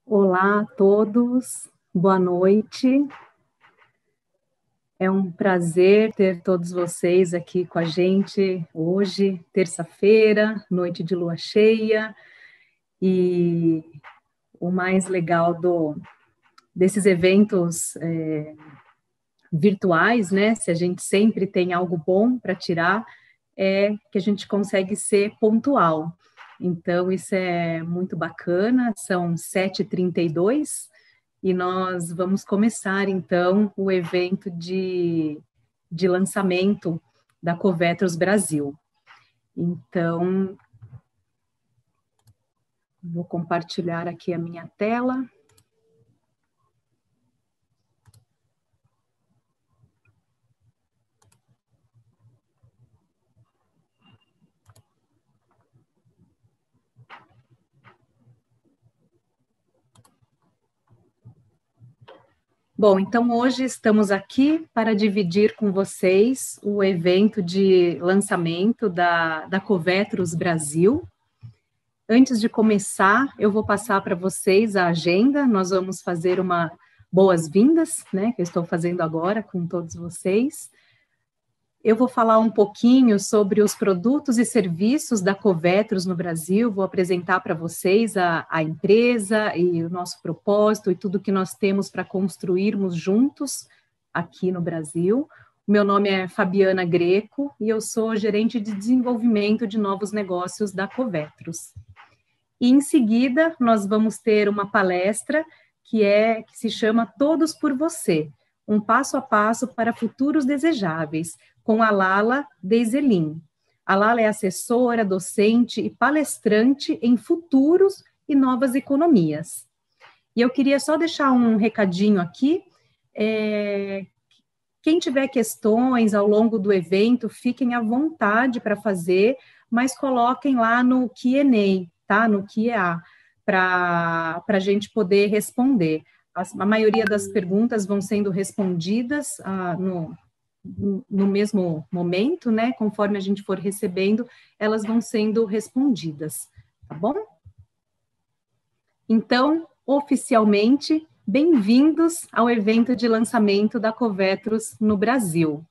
Olá a todos, boa noite. É um prazer ter todos vocês aqui com a gente hoje, terça-feira, noite de lua cheia, e o mais legal desses eventos virtuais, né? Se a gente sempre tem algo bom para tirar, é que a gente consegue ser pontual. Então, isso é muito bacana, são 7h32, e nós vamos começar, então, o evento de lançamento da Covetros Brasil. Então, vou compartilhar aqui a minha tela. Bom, então hoje estamos aqui para dividir com vocês o evento de lançamento da Covetros Brasil. Antes de começar, eu vou passar para vocês a agenda, nós vamos fazer uma boas-vindas, né, que eu estou fazendo agora com todos vocês. Eu vou falar um pouquinho sobre os produtos e serviços da Covetros no Brasil, vou apresentar para vocês a empresa e o nosso propósito e tudo que nós temos para construirmos juntos aqui no Brasil. O meu nome é Fabiana Greco e eu sou gerente de desenvolvimento de novos negócios da Covetros. E em seguida, nós vamos ter uma palestra que se chama Todos por Você, um passo a passo para futuros desejáveis, com a Lala Deizelin. A Lala é assessora, docente e palestrante em futuros e novas economias. E eu queria só deixar um recadinho aqui. Quem tiver questões ao longo do evento, fiquem à vontade para fazer, mas coloquem lá no Q&A, tá? No Q&A, para a gente poder responder. A maioria das perguntas vão sendo respondidas no mesmo momento, né? Conforme a gente for recebendo, elas vão sendo respondidas, tá bom? Então, oficialmente, bem-vindos ao evento de lançamento da Covetros no Brasil.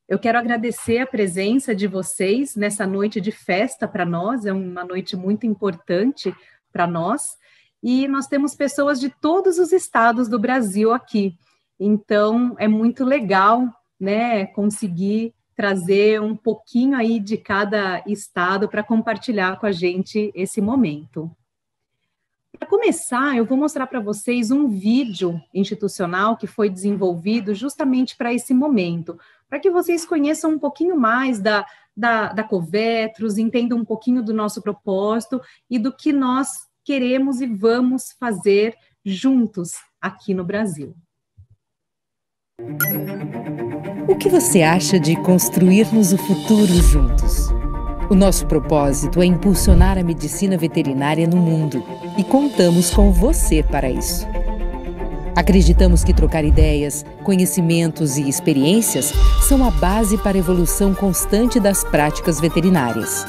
Eu quero agradecer a presença de vocês nessa noite de festa para nós, é uma noite muito importante para nós, e nós temos pessoas de todos os estados do Brasil aqui, então é muito legal, né, conseguir trazer um pouquinho aí de cada estado para compartilhar com a gente esse momento. Para começar, eu vou mostrar para vocês um vídeo institucional que foi desenvolvido justamente para esse momento, para que vocês conheçam um pouquinho mais da Covetros, entendam um pouquinho do nosso propósito e do que nós queremos e vamos fazer juntos aqui no Brasil. O que você acha de construirmos o futuro juntos? O nosso propósito é impulsionar a medicina veterinária no mundo e contamos com você para isso. Acreditamos que trocar ideias, conhecimentos e experiências são a base para a evolução constante das práticas veterinárias.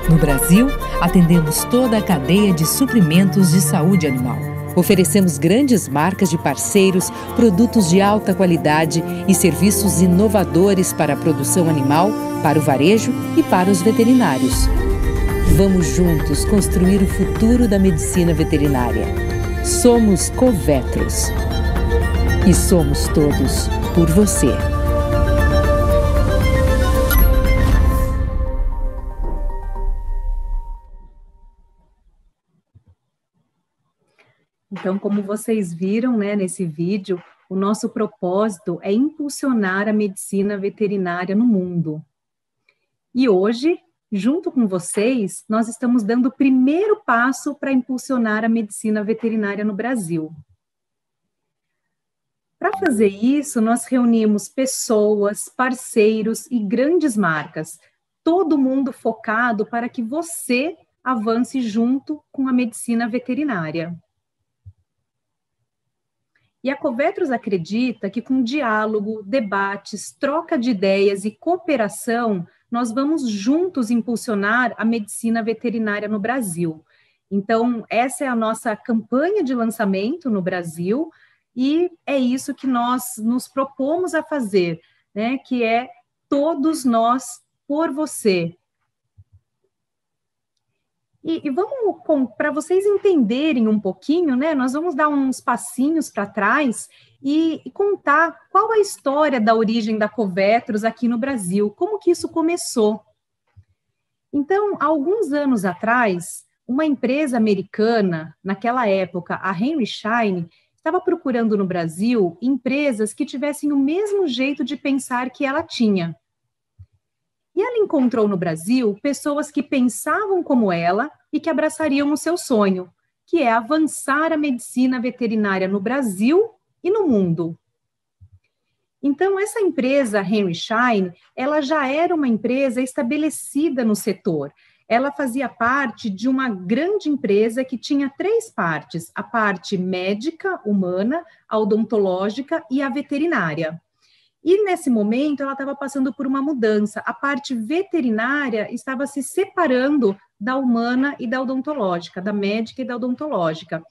No Brasil, atendemos toda a cadeia de suprimentos de saúde animal. Oferecemos grandes marcas de parceiros, produtos de alta qualidade e serviços inovadores para a produção animal, para o varejo e para os veterinários. Vamos juntos construir o futuro da medicina veterinária. Somos Covetros. E somos todos por você. Então, como vocês viram, né, nesse vídeo, o nosso propósito é impulsionar a medicina veterinária no mundo. E hoje, junto com vocês, nós estamos dando o primeiro passo para impulsionar a medicina veterinária no Brasil. Para fazer isso, nós reunimos pessoas, parceiros e grandes marcas, todo mundo focado para que você avance junto com a medicina veterinária. E a Covetrus acredita que com diálogo, debates, troca de ideias e cooperação, nós vamos juntos impulsionar a medicina veterinária no Brasil. Então, essa é a nossa campanha de lançamento no Brasil, e é isso que nós nos propomos a fazer, né? Que é todos nós por você. E vamos, para vocês entenderem um pouquinho, né? Nós vamos dar uns passinhos para trás e contar qual a história da origem da Covetrus aqui no Brasil, como que isso começou. Então, há alguns anos atrás, uma empresa americana, naquela época, a Henry Schein, estava procurando no Brasil empresas que tivessem o mesmo jeito de pensar que ela tinha. E ela encontrou no Brasil pessoas que pensavam como ela e que abraçariam o seu sonho, que é avançar a medicina veterinária no Brasil e no mundo. Então, essa empresa, Henry Schein, ela já era uma empresa estabelecida no setor. Ela fazia parte de uma grande empresa que tinha 3 partes: a parte médica, humana, a odontológica e a veterinária. E, nesse momento, ela estava passando por uma mudança. A parte veterinária estava se separando da humana e da odontológica, da médica e da odontológica.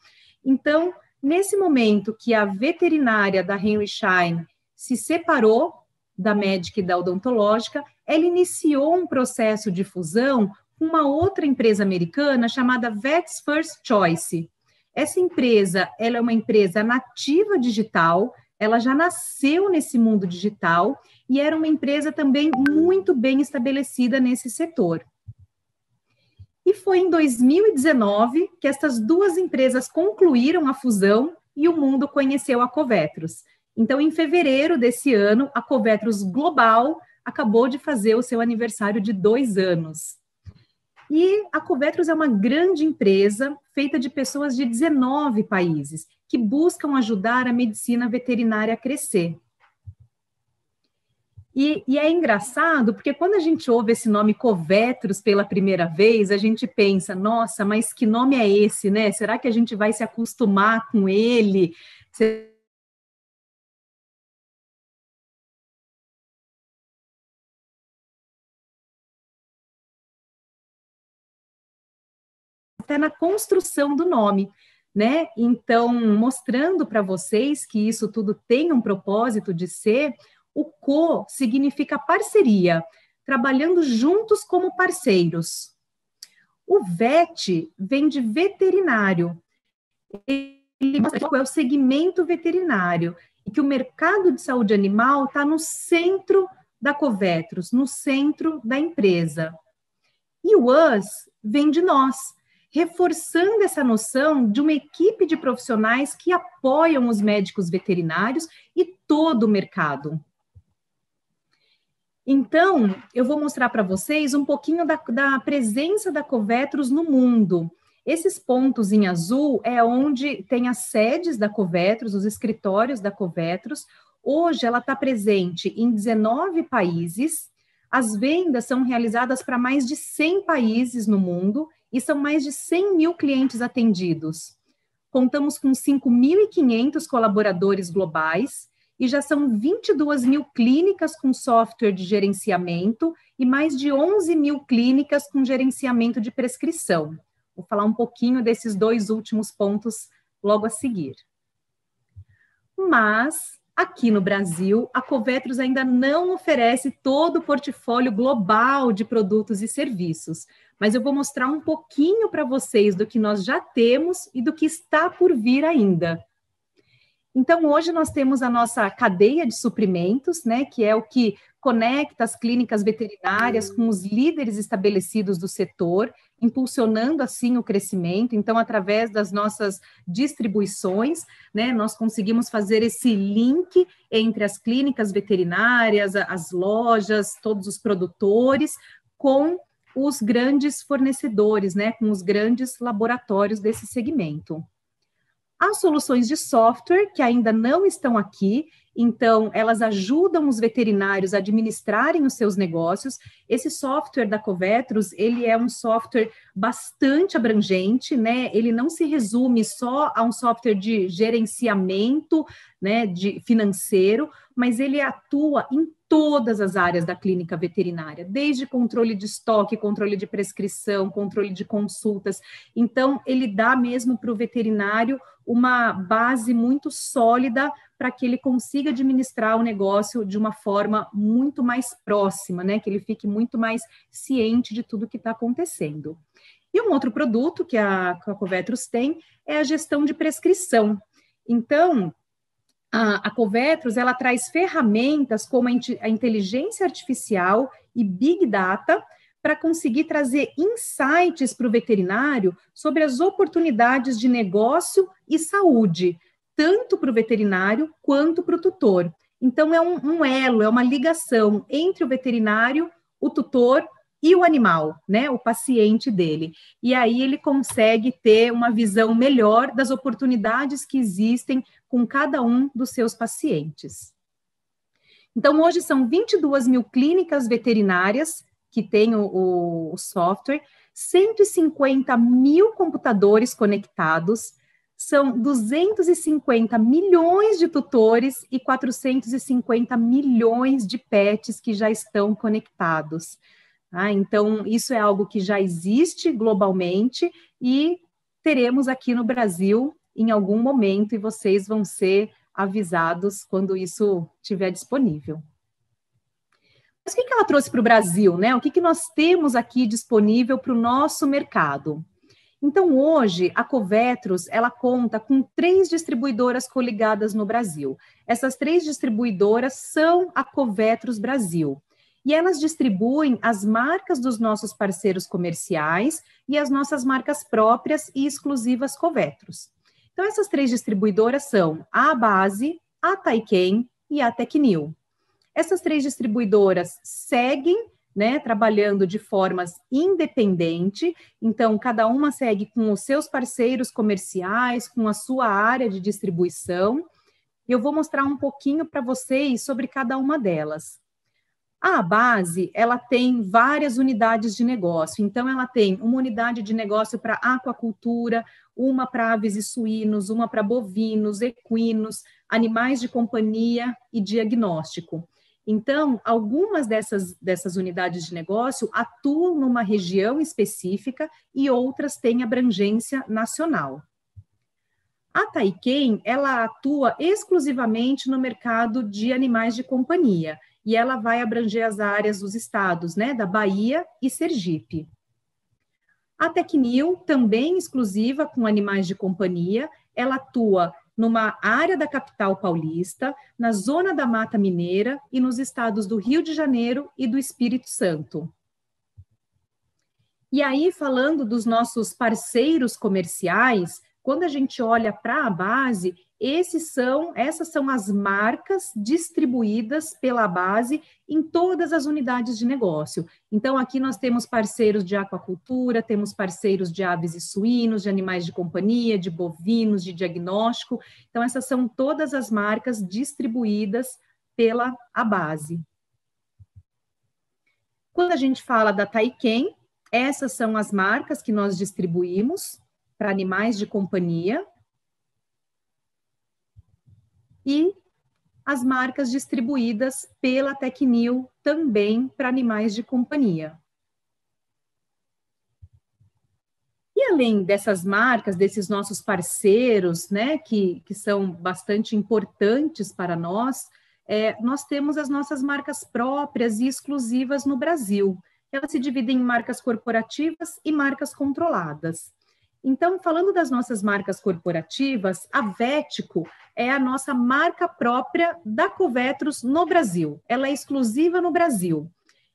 Então, nesse momento que a veterinária da Henry Schein se separou da médica e da odontológica, ela iniciou um processo de fusão com uma outra empresa americana chamada Vets First Choice. Essa empresa, ela é uma empresa nativa digital, ela já nasceu nesse mundo digital e era uma empresa também muito bem estabelecida nesse setor. E foi em 2019 que essas 2 empresas concluíram a fusão e o mundo conheceu a Covetrus. Então, em fevereiro desse ano, a Covetrus Global acabou de fazer o seu aniversário de 2 anos. E a Covetrus é uma grande empresa feita de pessoas de 19 países que buscam ajudar a medicina veterinária a crescer. E é engraçado, porque quando a gente ouve esse nome Covetrus pela primeira vez, a gente pensa, nossa, mas que nome é esse, né? Será que a gente vai se acostumar com ele? Até na construção do nome, né? Então, mostrando para vocês que isso tudo tem um propósito de ser, o co significa parceria, trabalhando juntos como parceiros. O vet vem de veterinário. Ele mostra qual é o segmento veterinário e que o mercado de saúde animal está no centro da Covetrus, no centro da empresa. E o us vem de nós, reforçando essa noção de uma equipe de profissionais que apoiam os médicos veterinários e todo o mercado. Então, eu vou mostrar para vocês um pouquinho da presença da Covetrus no mundo. Esses pontos em azul é onde tem as sedes da Covetrus, os escritórios da Covetrus. Hoje ela está presente em 19 países. As vendas são realizadas para mais de 100 países no mundo e são mais de 100 mil clientes atendidos. Contamos com 5.500 colaboradores globais e já são 22 mil clínicas com software de gerenciamento e mais de 11 mil clínicas com gerenciamento de prescrição. Vou falar um pouquinho desses 2 últimos pontos logo a seguir. Mas, aqui no Brasil, a Covetrus ainda não oferece todo o portfólio global de produtos e serviços, mas eu vou mostrar um pouquinho para vocês do que nós já temos e do que está por vir ainda. Então, hoje nós temos a nossa cadeia de suprimentos, né, que é o que conecta as clínicas veterinárias com os líderes estabelecidos do setor, impulsionando assim o crescimento. Então, através das nossas distribuições, né, nós conseguimos fazer esse link entre as clínicas veterinárias, as lojas, todos os produtores, com os grandes fornecedores, né, com os grandes laboratórios desse segmento. As soluções de software, que ainda não estão aqui, Então, elas ajudam os veterinários a administrarem os seus negócios. Esse software da Covetrus, ele é um software bastante abrangente, né? Ele não se resume só a um software de gerenciamento, né, de financeiro, mas ele atua em todas as áreas da clínica veterinária, desde controle de estoque, controle de prescrição, controle de consultas. Então, ele dá mesmo para o veterinário uma base muito sólida para que ele consiga administrar o negócio de uma forma muito mais próxima, né? Que ele fique muito mais ciente de tudo que está acontecendo. E um outro produto que a Covetrus tem é a gestão de prescrição. Então, a Covetrus, ela traz ferramentas como a inteligência artificial e Big Data para conseguir trazer insights para o veterinário sobre as oportunidades de negócio e saúde, tanto para o veterinário quanto para o tutor. Então, é um elo, é uma ligação entre o veterinário, o tutor e o animal, né, o paciente dele. E aí ele consegue ter uma visão melhor das oportunidades que existem com cada um dos seus pacientes. Então, hoje são 22 mil clínicas veterinárias que têm o software, 150 mil computadores conectados, são 250 milhões de tutores e 450 milhões de pets que já estão conectados. Então, isso é algo que já existe globalmente e teremos aqui no Brasil em algum momento, e vocês vão ser avisados quando isso estiver disponível. Mas o que ela trouxe para o Brasil, né? O que nós temos aqui disponível para o nosso mercado? Então, hoje, a Covetrus, ela conta com 3 distribuidoras coligadas no Brasil. Essas 3 distribuidoras são a Covetrus Brasil. E elas distribuem as marcas dos nossos parceiros comerciais e as nossas marcas próprias e exclusivas Covetrus. Então, essas 3 distribuidoras são a Abase, a Taiken e a Tecnil. Essas 3 distribuidoras seguem, né, trabalhando de formas independentes, então cada uma segue com os seus parceiros comerciais, com a sua área de distribuição. Eu vou mostrar um pouquinho para vocês sobre cada uma delas. A Abase, ela tem várias unidades de negócio, então ela tem uma unidade de negócio para aquacultura, uma para aves e suínos, uma para bovinos, equinos, animais de companhia e diagnóstico. Então, algumas dessas unidades de negócio atuam numa região específica e outras têm abrangência nacional. A Taiken, ela atua exclusivamente no mercado de animais de companhia, e ela vai abranger as áreas dos estados, né, da Bahia e Sergipe. A Tecnil, também exclusiva com animais de companhia, ela atua numa área da capital paulista, na zona da Mata Mineira e nos estados do Rio de Janeiro e do Espírito Santo. E aí, falando dos nossos parceiros comerciais, quando a gente olha para a Abase, essas são as marcas distribuídas pela Abase em todas as unidades de negócio. Então, aqui nós temos parceiros de aquacultura, temos parceiros de aves e suínos, de animais de companhia, de bovinos, de diagnóstico. Então, essas são todas as marcas distribuídas pela Abase. Quando a gente fala da Taiken, essas são as marcas que nós distribuímos para animais de companhia. E as marcas distribuídas pela Tecnil também para animais de companhia. E além dessas marcas, desses nossos parceiros, né, que são bastante importantes para nós, nós temos as nossas marcas próprias e exclusivas no Brasil. Elas se dividem em marcas corporativas e marcas controladas. Então, falando das nossas marcas corporativas, a Vético é a nossa marca própria da Covetrus no Brasil. Ela é exclusiva no Brasil.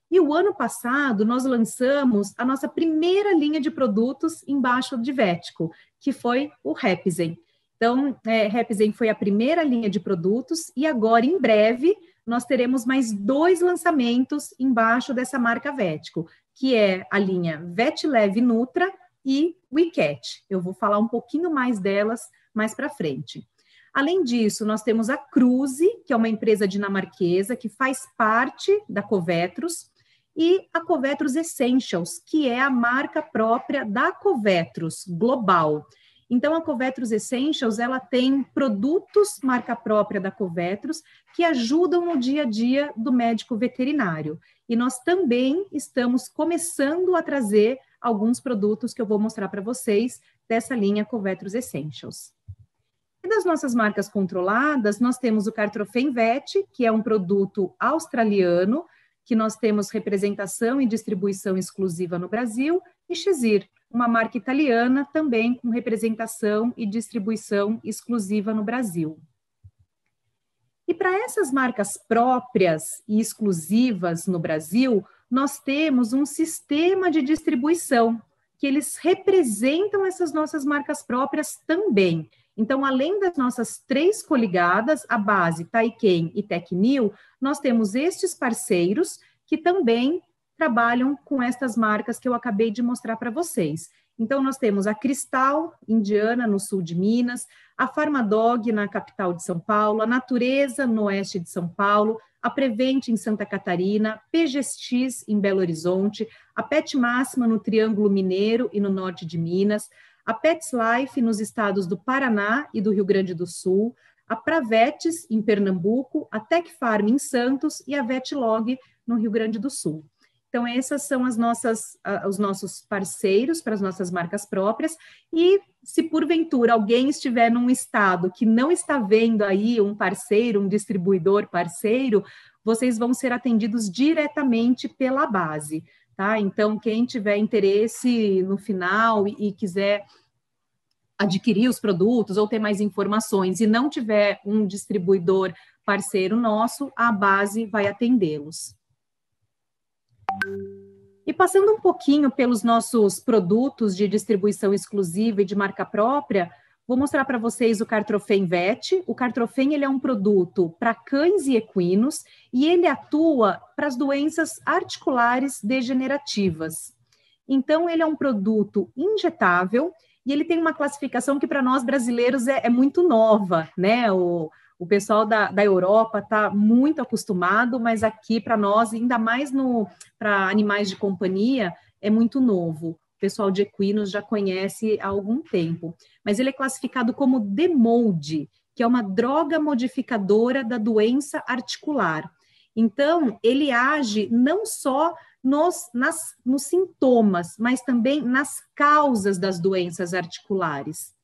E o ano passado, nós lançamos a nossa primeira linha de produtos embaixo de Vético, que foi o Repizen. Então, Repizen foi a primeira linha de produtos e agora, em breve, nós teremos mais 2 lançamentos embaixo dessa marca Vético, que é a linha VetLeve Nutra e WeCat. Eu vou falar um pouquinho mais delas mais para frente. Além disso, nós temos a Cruze, que é uma empresa dinamarquesa que faz parte da Covetrus, e a Covetrus Essentials, que é a marca própria da Covetrus global. Então, a Covetrus Essentials, ela tem produtos marca própria da Covetrus que ajudam no dia a dia do médico veterinário. E nós também estamos começando a trazer alguns produtos que eu vou mostrar para vocês dessa linha Covetrus Essentials. E das nossas marcas controladas, nós temos o Cartrofen Vet, que é um produto australiano, que nós temos representação e distribuição exclusiva no Brasil, e Chesir, uma marca italiana também com representação e distribuição exclusiva no Brasil. E para essas marcas próprias e exclusivas no Brasil, nós temos um sistema de distribuição, que eles representam essas nossas marcas próprias também. Então, além das nossas 3 coligadas, a Base, Taiken e Tecnil, nós temos estes parceiros que também trabalham com estas marcas que eu acabei de mostrar para vocês. Então, nós temos a Cristal, indiana, no sul de Minas, a Farmadog, na capital de São Paulo, a Natureza, no oeste de São Paulo, a Prevent, em Santa Catarina, PGX, em Belo Horizonte, a Pet Máxima, no Triângulo Mineiro e no norte de Minas, a Pets Life, nos estados do Paraná e do Rio Grande do Sul, a Pravetes, em Pernambuco, a Tec Farm, em Santos, e a Vetlog, no Rio Grande do Sul. Então, essas são os nossos parceiros para as nossas marcas próprias, e se porventura alguém estiver num estado que não está vendo aí um parceiro, um distribuidor parceiro, vocês vão ser atendidos diretamente pela Base, tá? Então, quem tiver interesse no final e quiser adquirir os produtos ou ter mais informações e não tiver um distribuidor parceiro nosso, a Base vai atendê-los. E passando um pouquinho pelos nossos produtos de distribuição exclusiva e de marca própria, vou mostrar para vocês o Cartrofen Vet. O Cartrofen, ele é um produto para cães e equinos e ele atua para as doenças articulares degenerativas. Então, ele é um produto injetável e ele tem uma classificação que para nós brasileiros é muito nova, né? O pessoal da Europa está muito acostumado, mas aqui para nós, ainda mais para animais de companhia, é muito novo. O pessoal de equinos já conhece há algum tempo. Mas ele é classificado como Demold, que é uma droga modificadora da doença articular. Então, ele age não só nos sintomas, mas também nas causas das doenças articulares.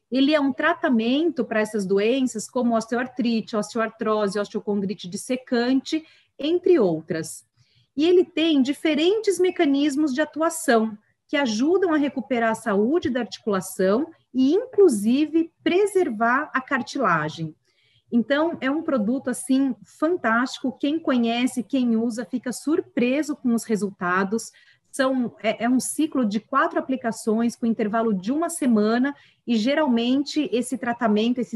Ele é um tratamento para essas doenças como osteoartrite, osteoartrose, osteocondrite dissecante, entre outras. E ele tem diferentes mecanismos de atuação que ajudam a recuperar a saúde da articulação e, inclusive, preservar a cartilagem. Então, é um produto, assim, fantástico. Quem conhece, quem usa, fica surpreso com os resultados. É um ciclo de 4 aplicações com intervalo de 1 semana e geralmente esse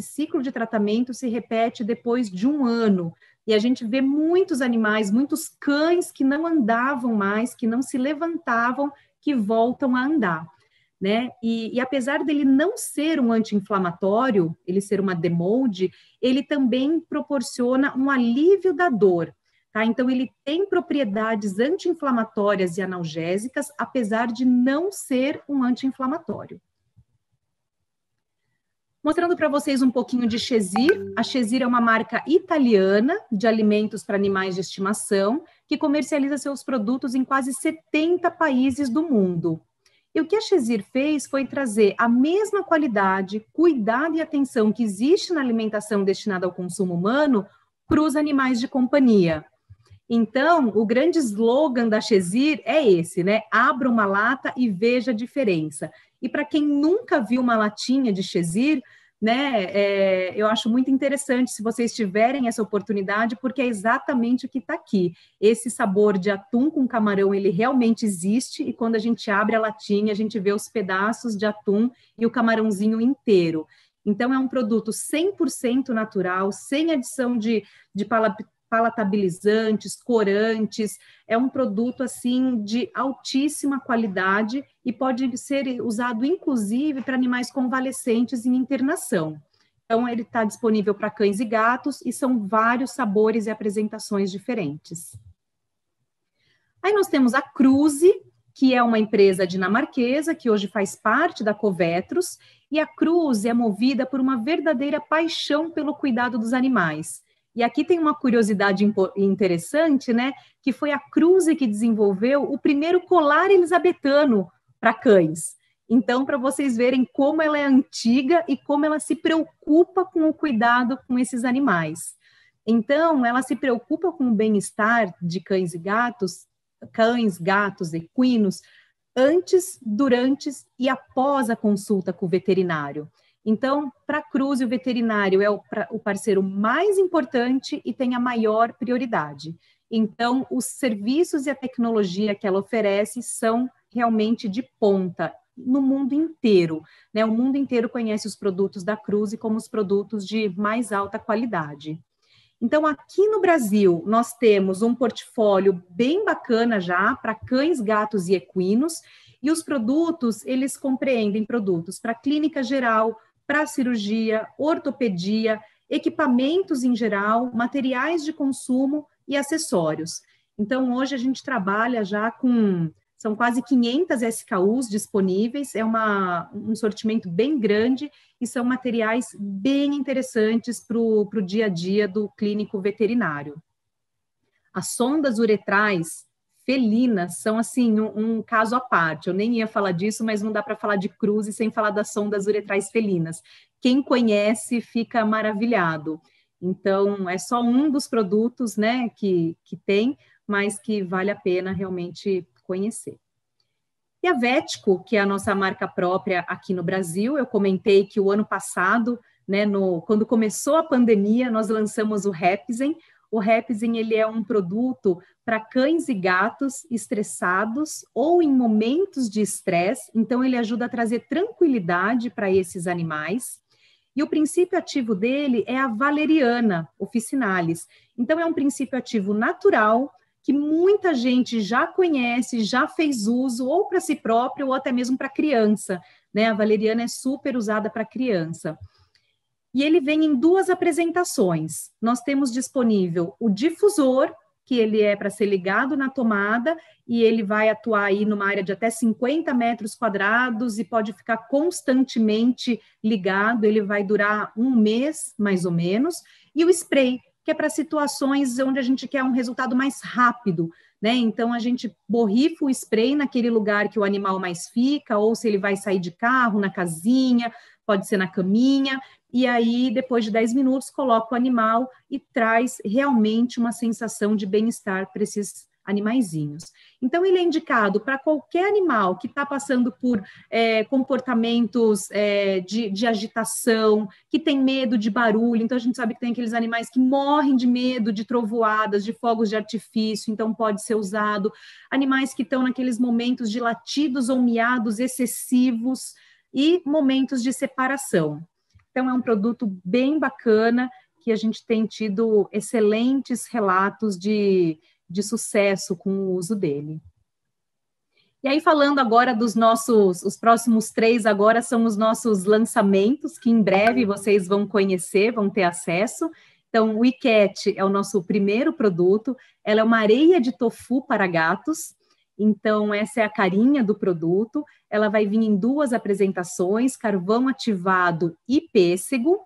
ciclo de tratamento se repete depois de 1 ano. E a gente vê muitos animais, muitos cães que não andavam mais, que não se levantavam, que voltam a andar, né? E apesar dele não ser um anti-inflamatório, ele ser uma Demold, ele também proporciona um alívio da dor. Tá? Então, ele tem propriedades anti-inflamatórias e analgésicas, apesar de não ser um anti-inflamatório. Mostrando para vocês um pouquinho de Chesir. A Chesir é uma marca italiana de alimentos para animais de estimação, que comercializa seus produtos em quase 70 países do mundo. E o que a Chesir fez foi trazer a mesma qualidade, cuidado e atenção que existe na alimentação destinada ao consumo humano para os animais de companhia. Então, o grande slogan da Chesir é esse, né? Abra uma lata e veja a diferença. E para quem nunca viu uma latinha de Chesir, né, eu acho muito interessante se vocês tiverem essa oportunidade, porque é exatamente o que está aqui. Esse sabor de atum com camarão, ele realmente existe, e quando a gente abre a latinha, a gente vê os pedaços de atum e o camarãozinho inteiro. Então, é um produto 100% natural, sem adição de palatabilizantes, corantes, é um produto, assim, de altíssima qualidade e pode ser usado, inclusive, para animais convalescentes em internação. Então, ele está disponível para cães e gatos e são vários sabores e apresentações diferentes. Aí nós temos a Cruze, que é uma empresa dinamarquesa que hoje faz parte da Covetrus, e a Cruze é movida por uma verdadeira paixão pelo cuidado dos animais. E aqui tem uma curiosidade interessante, né? Que foi a Cruze que desenvolveu o primeiro colar elisabetano para cães. Então, para vocês verem como ela é antiga e como ela se preocupa com o cuidado com esses animais. Então, ela se preocupa com o bem-estar de cães, gatos, equinos, antes, durante e após a consulta com o veterinário. Então, para a Cruze, o veterinário é o parceiro mais importante e tem a maior prioridade. Então, os serviços e a tecnologia que ela oferece são realmente de ponta no mundo inteiro, né? O mundo inteiro conhece os produtos da Cruze como os produtos de mais alta qualidade. Então, aqui no Brasil, nós temos um portfólio bem bacana já para cães, gatos e equinos, e os produtos, eles compreendem produtos para clínica geral, para cirurgia, ortopedia, equipamentos em geral, materiais de consumo e acessórios. Então, hoje a gente trabalha já são quase 500 SKUs disponíveis, é um sortimento bem grande e são materiais bem interessantes para o dia a dia do clínico veterinário. As sondas uretrais felinas são, assim, um caso à parte. Eu nem ia falar disso, mas não dá para falar de Cruze sem falar das sondas uretrais felinas. Quem conhece fica maravilhado. Então, é só um dos produtos, né, que tem, mas que vale a pena realmente conhecer. E a Vetco, que é a nossa marca própria aqui no Brasil, eu comentei que o ano passado, né, quando começou a pandemia, nós lançamos o Repizen. O Repizen, ele é um produto para cães e gatos estressados ou em momentos de estresse, então ele ajuda a trazer tranquilidade para esses animais. E o princípio ativo dele é a valeriana officinalis. Então é um princípio ativo natural, que muita gente já conhece, já fez uso, ou para si próprio, ou até mesmo para criança, né? A valeriana é super usada para criança. E ele vem em 2 apresentações. Nós temos disponível o difusor, que ele é para ser ligado na tomada, e ele vai atuar aí numa área de até 50 metros quadrados e pode ficar constantemente ligado, ele vai durar 1 mês, mais ou menos, e o spray, que é para situações onde a gente quer um resultado mais rápido, né? Então, a gente borrifa o spray naquele lugar que o animal mais fica, ou se ele vai sair de carro, na casinha, pode ser na caminha, e aí, depois de 10 minutos, coloca o animal e traz realmente uma sensação de bem-estar para esses animaizinhos. Então, ele é indicado para qualquer animal que está passando por comportamentos de agitação, que tem medo de barulho. Então, a gente sabe que tem aqueles animais que morrem de medo de trovoadas, de fogos de artifício, então pode ser usado. Animais que estão naqueles momentos de latidos ou miados excessivos e momentos de separação. Então, é um produto bem bacana, que a gente tem tido excelentes relatos de sucesso com o uso dele. E aí, falando agora os próximos 3 agora são os nossos lançamentos, que em breve vocês vão conhecer, vão ter acesso. Então, o iCat é o nosso primeiro produto, ela é uma areia de tofu para gatos. Então, essa é a carinha do produto, ela vai vir em 2 apresentações, carvão ativado e pêssego,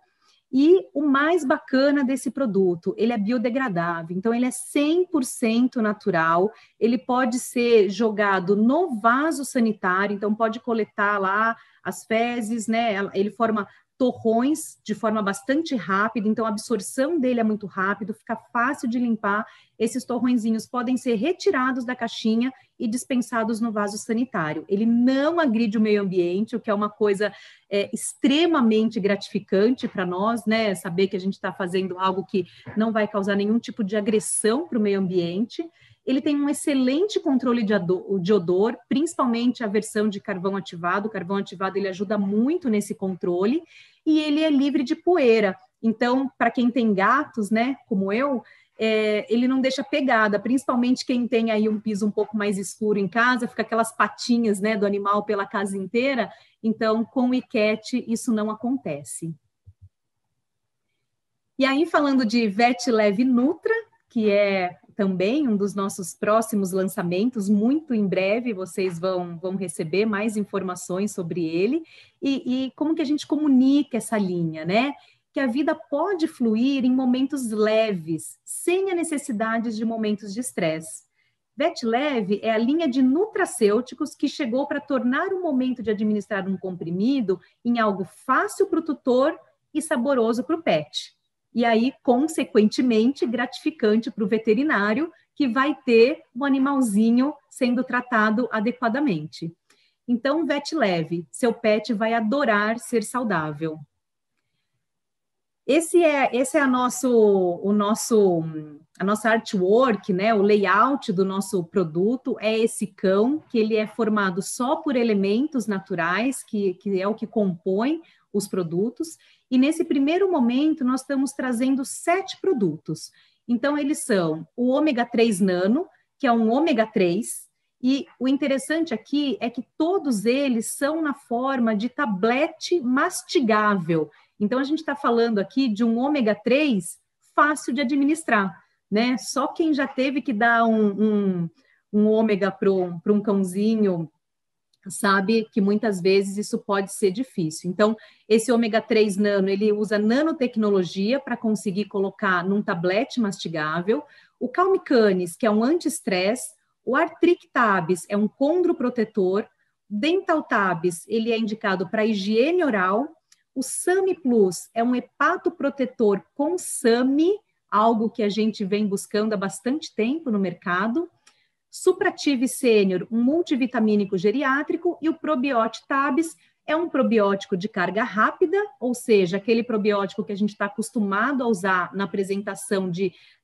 e o mais bacana desse produto, ele é biodegradável, então ele é 100% natural, ele pode ser jogado no vaso sanitário, então pode coletar lá as fezes, né, ele forma torrões de forma bastante rápida, então a absorção dele é muito rápido, fica fácil de limpar. Esses torrõezinhos podem ser retirados da caixinha e dispensados no vaso sanitário. Ele não agride o meio ambiente, o que é uma coisa extremamente gratificante para nós, né? Saber que a gente está fazendo algo que não vai causar nenhum tipo de agressão para o meio ambiente. Ele tem um excelente controle de odor, principalmente a versão de carvão ativado. O carvão ativado ele ajuda muito nesse controle e ele é livre de poeira. Então, para quem tem gatos, né, como eu, ele não deixa pegada, principalmente quem tem aí um piso um pouco mais escuro em casa, fica aquelas patinhas, né, do animal pela casa inteira. Então, com o iCat, isso não acontece. E aí, falando de VetLeve Nutra, que é também um dos nossos próximos lançamentos, muito em breve vocês vão receber mais informações sobre ele, e como que a gente comunica essa linha, né? Que a vida pode fluir em momentos leves, sem a necessidade de momentos de estresse. VetLeve é a linha de nutracêuticos que chegou para tornar o momento de administrar um comprimido em algo fácil para o tutor e saboroso para o pet. E aí, consequentemente, gratificante para o veterinário, que vai ter um animalzinho sendo tratado adequadamente. Então, VetLeve, seu pet vai adorar ser saudável. Esse é a nossa artwork, né? O layout do nosso produto é esse cão, que ele é formado só por elementos naturais, que é o que compõe os produtos. E nesse primeiro momento, nós estamos trazendo 7 produtos. Então, eles são o ômega 3 nano, que é um ômega 3, e o interessante aqui é que todos eles são na forma de tablete mastigável. Então, a gente está falando aqui de um ômega 3 fácil de administrar, né? Só quem já teve que dar um ômega para um cãozinho sabe que muitas vezes isso pode ser difícil. Então, esse ômega 3 nano, ele usa nanotecnologia para conseguir colocar num tablete mastigável. O Calmicanis, que é um anti-estresse. O Artric Tabs é um condroprotetor. Dental Tabs, ele é indicado para higiene oral. O SAMI Plus é um hepatoprotetor com SAMI, algo que a gente vem buscando há bastante tempo no mercado. Suprative Sênior, um multivitamínico geriátrico, e o Probiotic Tabs é um probiótico de carga rápida, ou seja, aquele probiótico que a gente está acostumado a usar na apresentação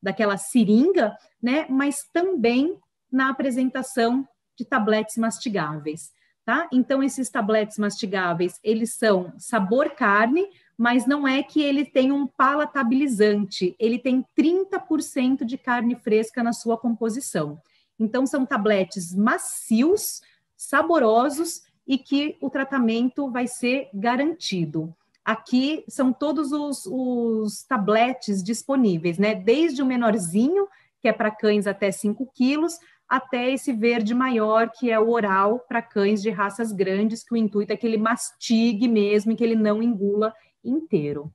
daquela seringa, né? Mas também na apresentação de tabletes mastigáveis. Tá? Então, esses tabletes mastigáveis, eles são sabor carne, mas não é que ele tem um palatabilizante, ele tem 30% de carne fresca na sua composição. Então, são tabletes macios, saborosos e que o tratamento vai ser garantido. Aqui são todos os tabletes disponíveis, né? Desde o menorzinho, que é para cães até 5 quilos, até esse verde maior, que é o oral para cães de raças grandes, que o intuito é que ele mastigue mesmo e que ele não engula inteiro.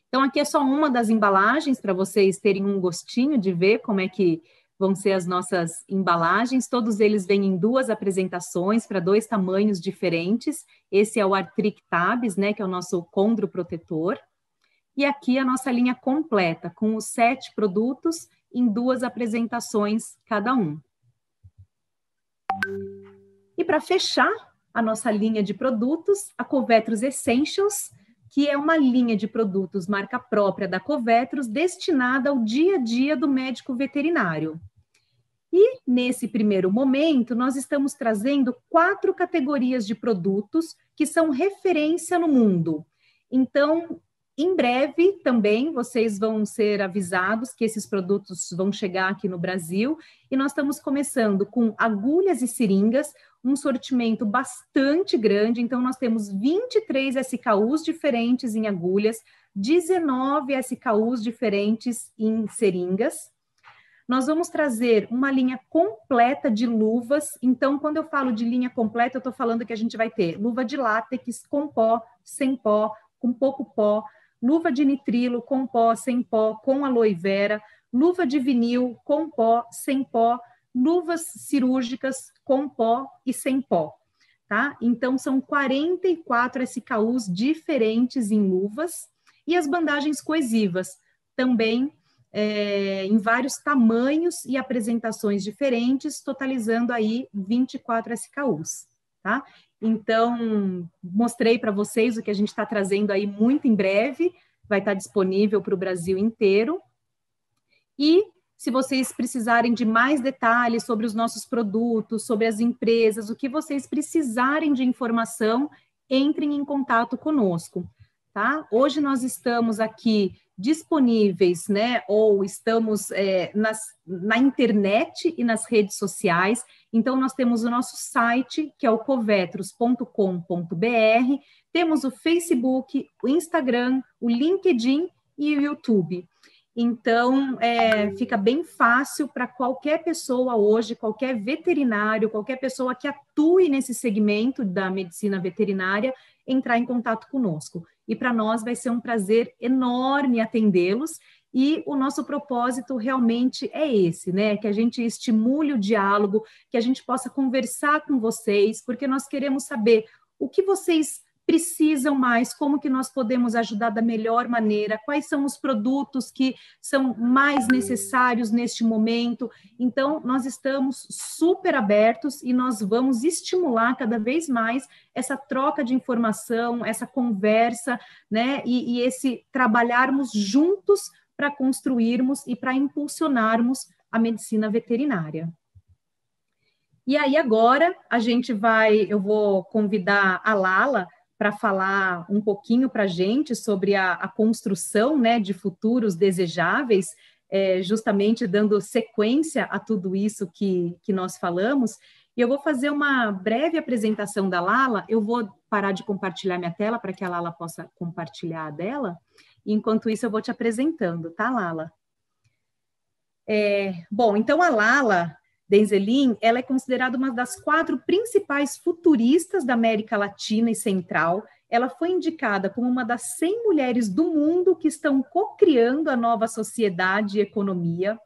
Então, aqui é só uma das embalagens para vocês terem um gostinho de ver como é que vão ser as nossas embalagens. Todos eles vêm em 2 apresentações para 2 tamanhos diferentes. Esse é o Artric Tabs, né, que é o nosso condroprotetor. E aqui a nossa linha completa, com os 7 produtos em 2 apresentações cada um. E para fechar a nossa linha de produtos, a Covetrus Essentials, que é uma linha de produtos marca própria da Covetrus, destinada ao dia a dia do médico veterinário. E, nesse primeiro momento, nós estamos trazendo 4 categorias de produtos que são referência no mundo. Então, em breve, também, vocês vão ser avisados que esses produtos vão chegar aqui no Brasil, e nós estamos começando com agulhas e seringas, um sortimento bastante grande. Então, nós temos 23 SKUs diferentes em agulhas, 19 SKUs diferentes em seringas. Nós vamos trazer uma linha completa de luvas. Então, quando eu falo de linha completa, eu estou falando que a gente vai ter luva de látex, com pó, sem pó, com pouco pó, luva de nitrilo, com pó, sem pó, com aloe vera, luva de vinil, com pó, sem pó, luvas cirúrgicas, com pó e sem pó, tá? Então, são 44 SKUs diferentes em luvas, e as bandagens coesivas, também em vários tamanhos e apresentações diferentes, totalizando aí 24 SKUs, tá? Então, mostrei para vocês o que a gente está trazendo aí muito em breve, vai estar disponível para o Brasil inteiro. E se vocês precisarem de mais detalhes sobre os nossos produtos, sobre as empresas, o que vocês precisarem de informação, entrem em contato conosco, tá? Hoje nós estamos aqui disponíveis, né, ou estamos na internet e nas redes sociais. Então, nós temos o nosso site, que é o covetrus.com.br, temos o Facebook, o Instagram, o LinkedIn e o YouTube. Então, fica bem fácil para qualquer pessoa hoje, qualquer veterinário, qualquer pessoa que atue nesse segmento da medicina veterinária, entrar em contato conosco. E para nós vai ser um prazer enorme atendê-los, e o nosso propósito realmente é esse, né? Que a gente estimule o diálogo, que a gente possa conversar com vocês, porque nós queremos saber o que vocês precisam mais, como que nós podemos ajudar da melhor maneira, quais são os produtos que são mais necessários neste momento. Então, nós estamos super abertos e nós vamos estimular cada vez mais essa troca de informação, essa conversa, né? E esse trabalharmos juntos para construirmos e para impulsionarmos a medicina veterinária. E aí agora eu vou convidar a Lala para falar um pouquinho para a gente sobre a construção, né, de futuros desejáveis, justamente dando sequência a tudo isso que nós falamos. E eu vou fazer uma breve apresentação da Lala, eu vou parar de compartilhar minha tela para que a Lala possa compartilhar a dela, e enquanto isso eu vou te apresentando, tá, Lala? Bom, então a Lala Denzelin, ela é considerada uma das 4 principais futuristas da América Latina e Central. Ela foi indicada como uma das 100 mulheres do mundo que estão co-criando a nova sociedade e economia.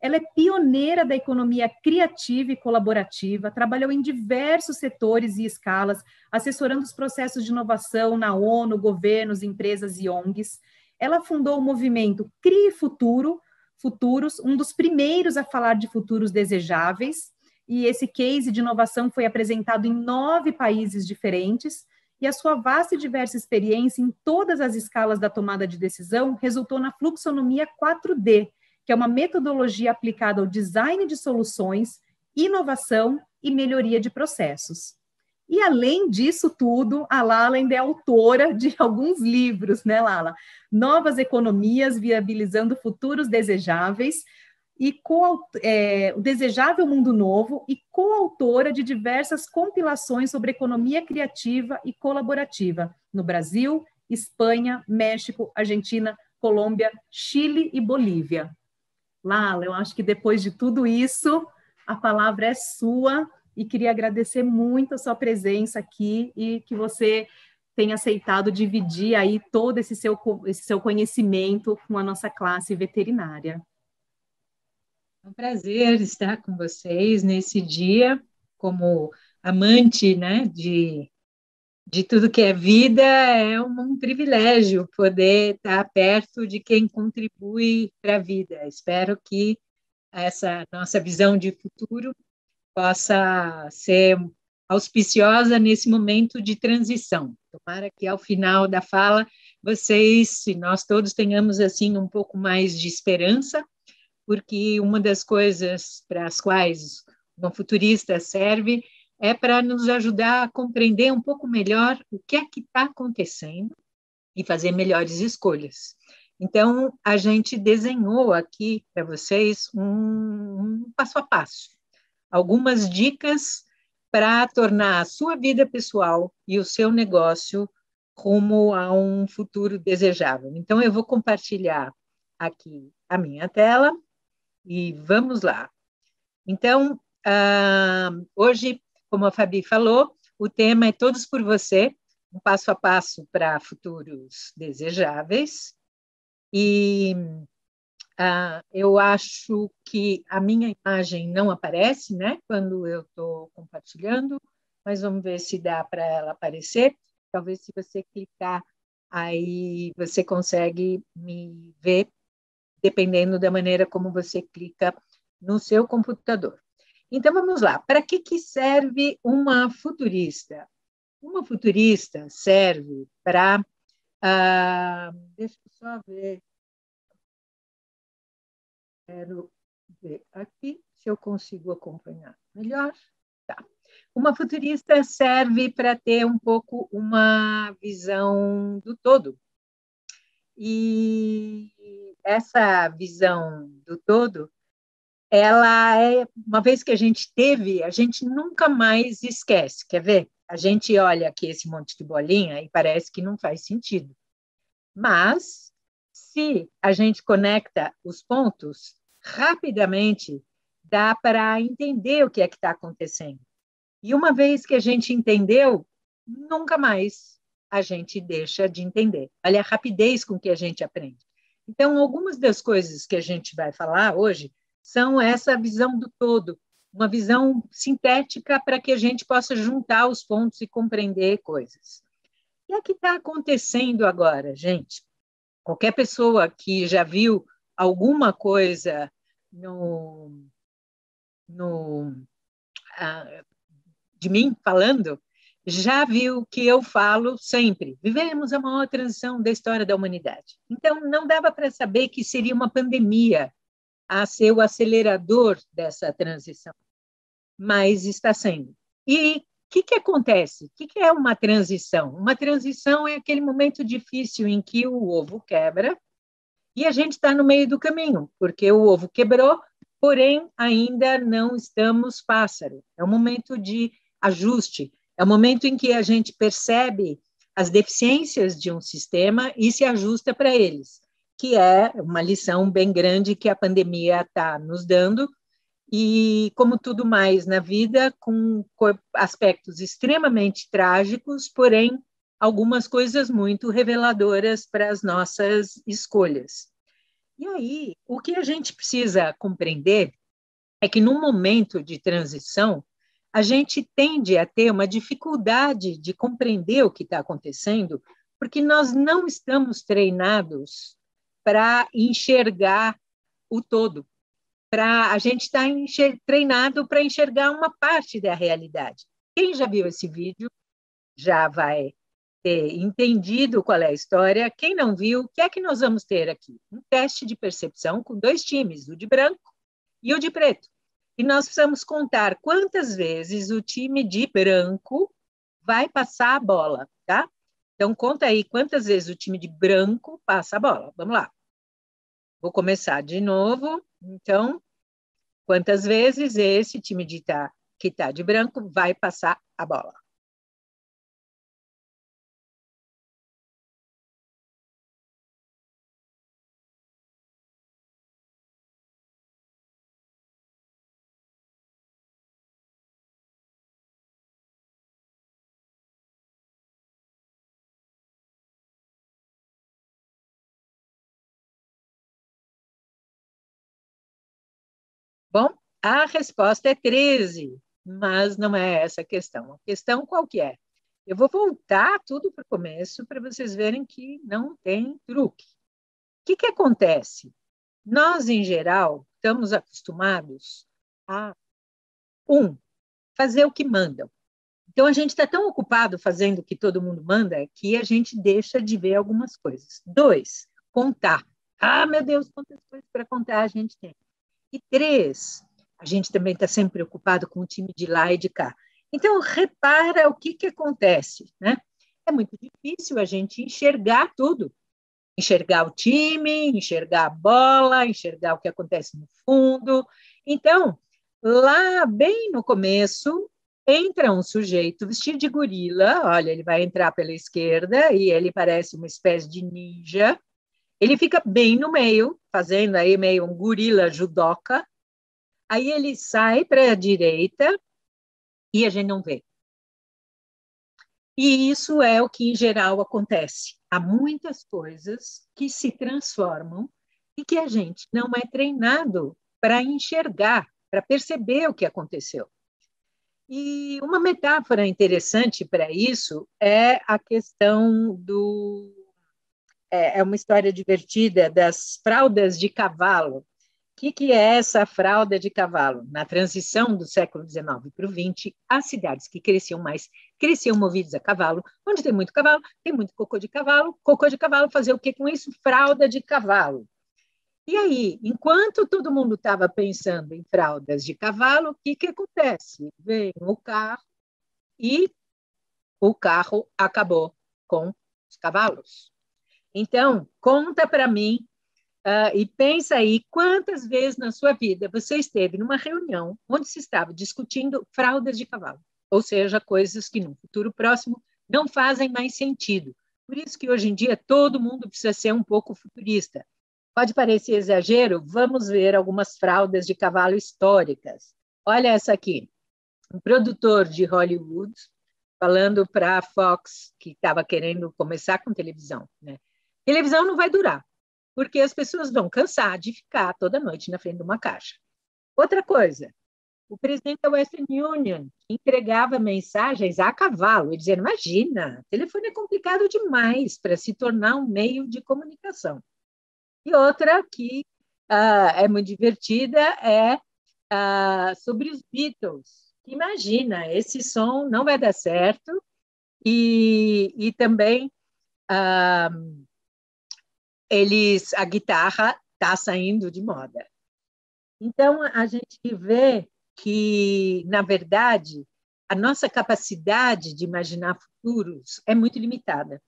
Ela é pioneira da economia criativa e colaborativa, trabalhou em diversos setores e escalas, assessorando os processos de inovação na ONU, governos, empresas e ONGs. Ela fundou o movimento Crie Futuros, um dos primeiros a falar de futuros desejáveis, e esse case de inovação foi apresentado em 9 países diferentes, e a sua vasta e diversa experiência em todas as escalas da tomada de decisão resultou na fluxonomia 4D, que é uma metodologia aplicada ao design de soluções, inovação e melhoria de processos. E, além disso tudo, a Lala ainda é autora de alguns livros, né, Lala? Novas Economias, Viabilizando Futuros Desejáveis, e o Desejável Mundo Novo, e coautora de diversas compilações sobre economia criativa e colaborativa no Brasil, Espanha, México, Argentina, Colômbia, Chile e Bolívia. Lala, eu acho que depois de tudo isso, a palavra é sua, e queria agradecer muito a sua presença aqui e que você tenha aceitado dividir aí todo esse seu conhecimento com a nossa classe veterinária. É um prazer estar com vocês nesse dia, como amante, né, de tudo que é vida, é um privilégio poder estar perto de quem contribui para a vida. Espero que essa nossa visão de futuro possa ser auspiciosa nesse momento de transição. Tomara que ao final da fala vocês, se nós todos tenhamos assim um pouco mais de esperança, porque uma das coisas para as quais uma futurista serve é para nos ajudar a compreender um pouco melhor o que é que está acontecendo e fazer melhores escolhas. Então, a gente desenhou aqui para vocês um passo a passo, algumas dicas para tornar a sua vida pessoal e o seu negócio rumo a um futuro desejável. Então, eu vou compartilhar aqui a minha tela e vamos lá. Então, hoje, como a Fabi falou, o tema é Todos por Você, um passo a passo para futuros desejáveis. E eu acho que a minha imagem não aparece, né, quando eu estou compartilhando, mas vamos ver se dá para ela aparecer. Talvez se você clicar, aí você consegue me ver, dependendo da maneira como você clica no seu computador. Então, vamos lá. Para que serve uma futurista? Uma futurista serve para... deixa eu só ver. Quero ver aqui se eu consigo acompanhar melhor. Tá. Uma futurista serve para ter um pouco uma visão do todo. E essa visão do todo, ela é, uma vez que a gente teve, a gente nunca mais esquece. Quer ver? A gente olha aqui esse monte de bolinha e parece que não faz sentido. Mas, se a gente conecta os pontos, rapidamente dá para entender o que é que está acontecendo. E uma vez que a gente entendeu, nunca mais a gente deixa de entender. Olha a rapidez com que a gente aprende. Então, algumas das coisas que a gente vai falar hoje são essa visão do todo, uma visão sintética para que a gente possa juntar os pontos e compreender coisas. E o que está acontecendo agora, gente? Qualquer pessoa que já viu alguma coisa de mim falando, já viu que eu falo sempre. Vivemos a maior transição da história da humanidade. Então, não dava para saber que seria uma pandemia a ser o acelerador dessa transição, mas está sendo. E o que acontece? O que é uma transição? Uma transição é aquele momento difícil em que o ovo quebra e a gente está no meio do caminho, porque o ovo quebrou, porém ainda não estamos pássaro. É um momento de ajuste, é o momento em que a gente percebe as deficiências de um sistema e se ajusta para eles, que é uma lição bem grande que a pandemia está nos dando, e como tudo mais na vida, com aspectos extremamente trágicos, porém algumas coisas muito reveladoras para as nossas escolhas. E aí, o que a gente precisa compreender é que num momento de transição, a gente tende a ter uma dificuldade de compreender o que está acontecendo, porque nós não estamos treinados para enxergar o todo. A gente está treinado para enxergar uma parte da realidade. Quem já viu esse vídeo já vai ter entendido qual é a história. Quem não viu, o que é que nós vamos ter aqui? Um teste de percepção com 2 times, o de branco e o de preto. E nós precisamos contar quantas vezes o time de branco vai passar a bola, tá? Então, conta aí quantas vezes o time de branco passa a bola. Vamos lá. Vou começar de novo. Então, quantas vezes esse time que está de branco vai passar a bola? Bom, a resposta é 13, mas não é essa a questão. A questão qual que é? Eu vou voltar tudo para o começo para vocês verem que não tem truque. O que acontece? Nós, em geral, estamos acostumados a, fazer o que mandam. Então, a gente está tão ocupado fazendo o que todo mundo manda que a gente deixa de ver algumas coisas. 2, contar. Ah, meu Deus, quantas coisas para contar a gente tem. E 3, a gente também está sempre preocupado com o time de lá e de cá. Então, repara o que acontece, né? É muito difícil a gente enxergar tudo. Enxergar o time, enxergar a bola, enxergar o que acontece no fundo. Então, lá bem no começo, entra um sujeito vestido de gorila. Olha, ele vai entrar pela esquerda e ele parece uma espécie de ninja. Ele fica bem no meio, fazendo aí meio um gorila judoca. Aí ele sai para a direita e a gente não vê. E isso é o que, em geral, acontece. Há muitas coisas que se transformam e que a gente não é treinado para enxergar, para perceber o que aconteceu. E uma metáfora interessante para isso é a questão do... É uma história divertida das fraldas de cavalo. O que é essa fralda de cavalo? Na transição do século XIX para o XX, as cidades que cresciam mais, cresciam movidas a cavalo. Onde tem muito cavalo, tem muito cocô de cavalo. Cocô de cavalo, fazer o que com isso? Fralda de cavalo. E aí, enquanto todo mundo estava pensando em fraldas de cavalo, o que acontece? Vem o carro e o carro acabou com os cavalos. Então, conta para mim e pensa aí quantas vezes na sua vida você esteve numa reunião onde se estava discutindo fraldas de cavalo, ou seja, coisas que no futuro próximo não fazem mais sentido, Por isso que hoje em dia todo mundo precisa ser um pouco futurista. Pode parecer exagero, vamos ver algumas fraldas de cavalo históricas. Olha essa aqui, um produtor de Hollywood falando para a Fox, que estava querendo começar com televisão, né? Televisão não vai durar, porque as pessoas vão cansar de ficar toda noite na frente de uma caixa. Outra coisa, o presidente da Western Union entregava mensagens a cavalo e dizendo, imagina, telefone é complicado demais para se tornar um meio de comunicação. E outra que é muito divertida é sobre os Beatles. Imagina, esse som não vai dar certo e também a guitarra está saindo de moda. Então, a gente vê que, na verdade, a nossa capacidade de imaginar futuros é muito limitada.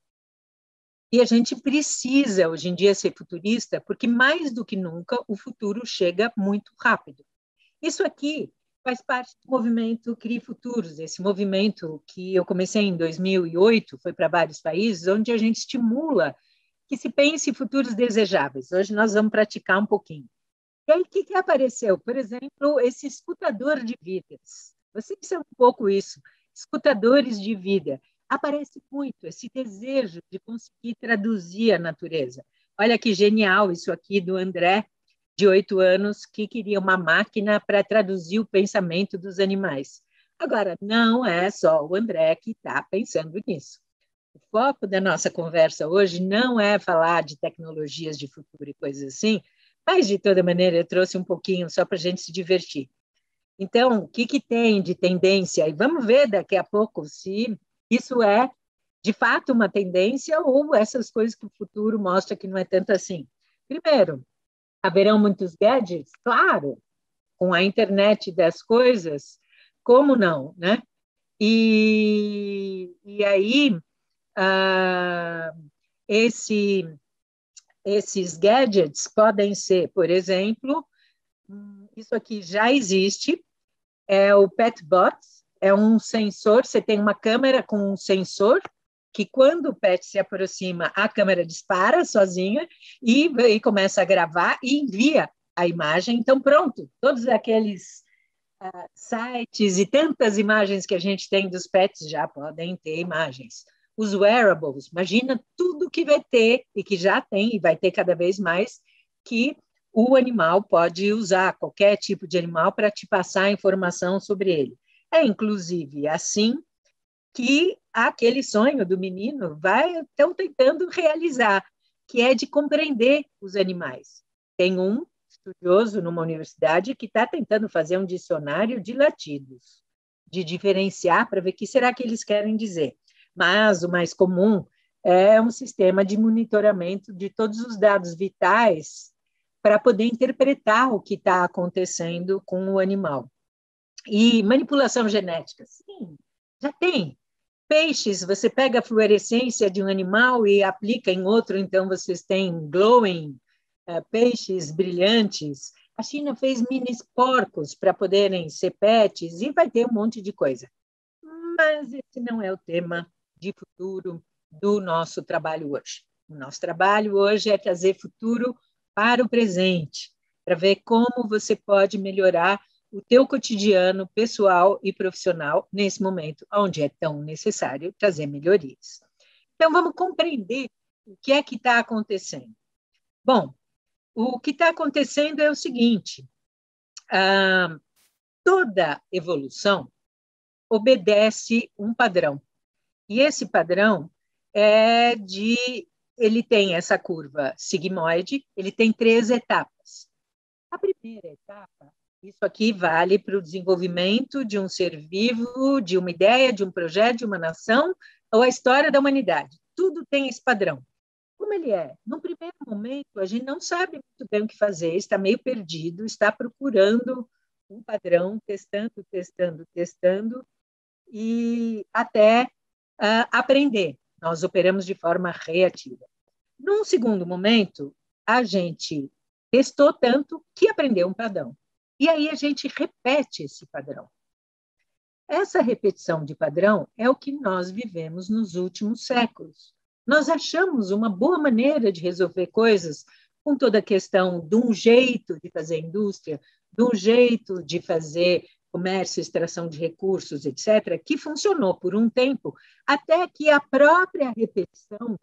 E a gente precisa, hoje em dia, ser futurista, porque, mais do que nunca, o futuro chega muito rápido. Isso aqui faz parte do movimento Crie Futuros, esse movimento que eu comecei em 2008, foi para vários países, onde a gente estimula que se pense em futuros desejáveis. Hoje nós vamos praticar um pouquinho. E aí, o que apareceu? Por exemplo, esse escutador de vidas. Vocês são um pouco isso, escutadores de vida. Aparece muito esse desejo de conseguir traduzir a natureza. Olha que genial isso aqui do André, de 8 anos, que queria uma máquina para traduzir o pensamento dos animais. Agora, não é só o André que está pensando nisso. O foco da nossa conversa hoje não é falar de tecnologias de futuro e coisas assim, mas, de toda maneira, eu trouxe um pouquinho só para a gente se divertir. Então, o que tem de tendência? E vamos ver daqui a pouco se isso é, de fato, uma tendência ou essas coisas que o futuro mostra que não é tanto assim. Primeiro, haverão muitos gadgets? Claro, com a internet das coisas, como não, né? E aí, esses gadgets podem ser, por exemplo, isso aqui já existe, é o PetBot, é um sensor, você tem uma câmera com um sensor, que quando o pet se aproxima, a câmera dispara sozinha e começa a gravar e envia a imagem. Então, pronto, todos aqueles sites e tantas imagens que a gente tem dos pets já podem ter imagens. Os wearables, imagina tudo que vai ter e que já tem e vai ter cada vez mais, que o animal pode usar, qualquer tipo de animal, para te passar informação sobre ele. É, inclusive, assim que aquele sonho do menino estão tentando realizar, que é de compreender os animais. Tem um estudioso numa universidade que está tentando fazer um dicionário de latidos, de diferenciar para ver o que será que eles querem dizer. Mas o mais comum é um sistema de monitoramento de todos os dados vitais para poder interpretar o que está acontecendo com o animal. E manipulação genética, sim, já tem. Peixes, você pega a fluorescência de um animal e aplica em outro, então vocês têm glowing, peixes brilhantes. A China fez mini porcos para poderem ser pets e vai ter um monte de coisa. Mas esse não é o tema de futuro do nosso trabalho hoje. O nosso trabalho hoje é trazer futuro para o presente, para ver como você pode melhorar o teu cotidiano pessoal e profissional nesse momento, onde é tão necessário trazer melhorias. Então, vamos compreender o que é que está acontecendo. Bom, o que está acontecendo é o seguinte, toda evolução obedece um padrão. E esse padrão ele tem essa curva sigmoide, ele tem 3 etapas. A primeira etapa, isso aqui vale para o desenvolvimento de um ser vivo, de uma ideia, de um projeto, de uma nação, ou a história da humanidade. Tudo tem esse padrão. Como ele é? No primeiro momento, a gente não sabe muito bem o que fazer, está meio perdido, está procurando um padrão, testando, e até aprender. Nós operamos de forma reativa. Num segundo momento, a gente testou tanto que aprendeu um padrão. E aí a gente repete esse padrão. Essa repetição de padrão é o que nós vivemos nos últimos séculos. nós achamos uma boa maneira de resolver coisas com toda a questão de um jeito de fazer indústria, de um jeito de fazer comércio, extração de recursos, etc., que funcionou por um tempo, até que a própria repetição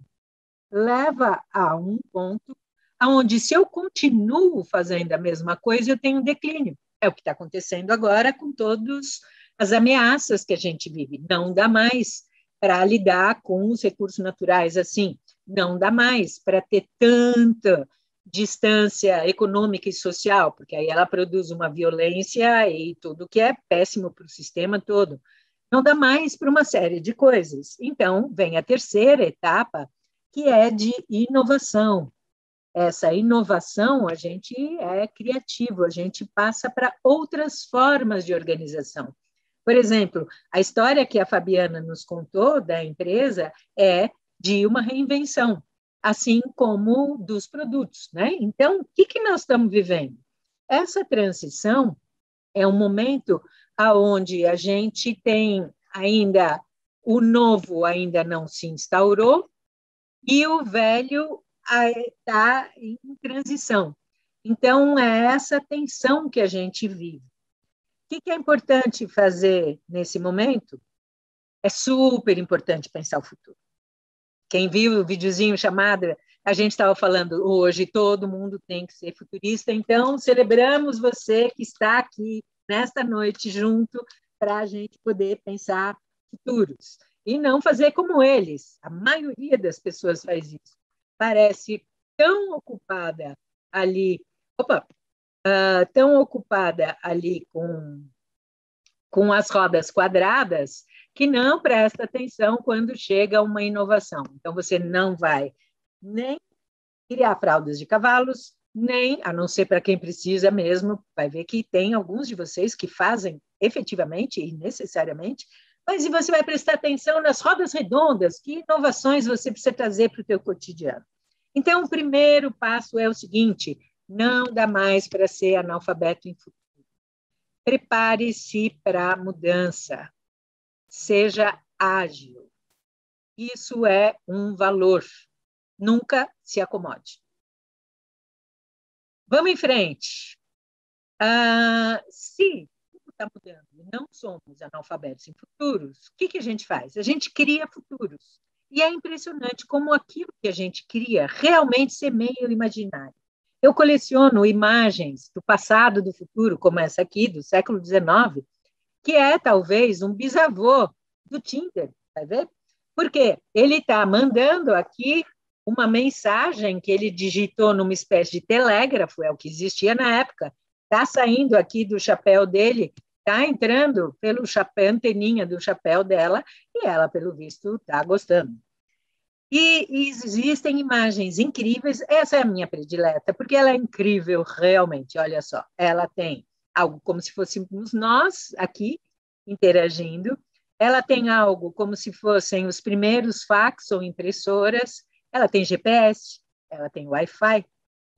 leva a um ponto onde, se eu continuo fazendo a mesma coisa, eu tenho um declínio. É o que está acontecendo agora com todas as ameaças que a gente vive. Não dá mais para lidar com os recursos naturais assim, não dá mais para ter tanta distância econômica e social, porque aí ela produz uma violência e tudo que é péssimo para o sistema todo. Não dá mais para uma série de coisas. Então, vem a terceira etapa, que é de inovação. Essa inovação, a gente é criativo, a gente passa para outras formas de organização. Por exemplo, a história que a Fabiana nos contou da empresa é de uma reinvenção, assim como dos produtos, né? Então, o que nós estamos vivendo? Essa transição é um momento onde a gente tem ainda o novo ainda não se instaurou e o velho está em transição. Então, é essa tensão que a gente vive. O que é importante fazer nesse momento? É super importante pensar o futuro. Quem viu o videozinho chamado, a gente estava falando hoje, todo mundo tem que ser futurista, então celebramos você que está aqui nesta noite junto para a gente poder pensar futuros. E não fazer como eles. A maioria das pessoas faz isso. Parece tão ocupada ali, tão ocupada ali com as rodas quadradas, que não presta atenção quando chega uma inovação. Então, você não vai nem criar fraldas de cavalos, nem, a não ser para quem precisa mesmo, vai ver que tem alguns de vocês que fazem efetivamente e necessariamente, mas e você vai prestar atenção nas rodas redondas, que inovações você precisa trazer para o teu cotidiano. Então, o primeiro passo é o seguinte, não dá mais para ser analfabeto em futuro. Prepare-se para a mudança, seja ágil. Isso é um valor. Nunca se acomode. Vamos em frente. Se tudo está mudando e não somos analfabetos em futuros, o que a gente faz? A gente cria futuros. E é impressionante como aquilo que a gente cria realmente semeia o imaginário. Eu coleciono imagens do passado, do futuro, como essa aqui, do século XIX, que é talvez um bisavô do Tinder, vai ver? Porque ele está mandando aqui uma mensagem que ele digitou numa espécie de telégrafo, é o que existia na época, está saindo aqui do chapéu dele, está entrando pelo chapéu, anteninha do chapéu dela, e ela, pelo visto, está gostando. E existem imagens incríveis, essa é a minha predileta, porque ela é incrível realmente, olha só, ela tem algo como se fôssemos nós aqui interagindo, ela tem algo como se fossem os primeiros fax ou impressoras, ela tem GPS, ela tem Wi-Fi,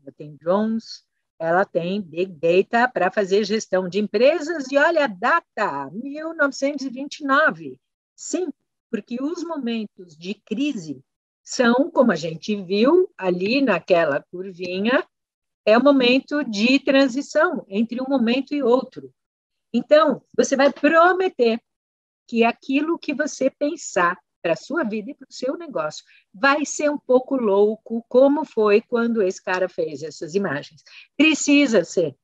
ela tem drones, ela tem Big Data para fazer gestão de empresas, e olha a data, 1929. Sim, porque os momentos de crise são, como a gente viu ali naquela curvinha, é um momento de transição entre um momento e outro. Então, você vai prometer que aquilo que você pensar para a sua vida e para o seu negócio vai ser um pouco louco, como foi quando esse cara fez essas imagens. Precisa ser,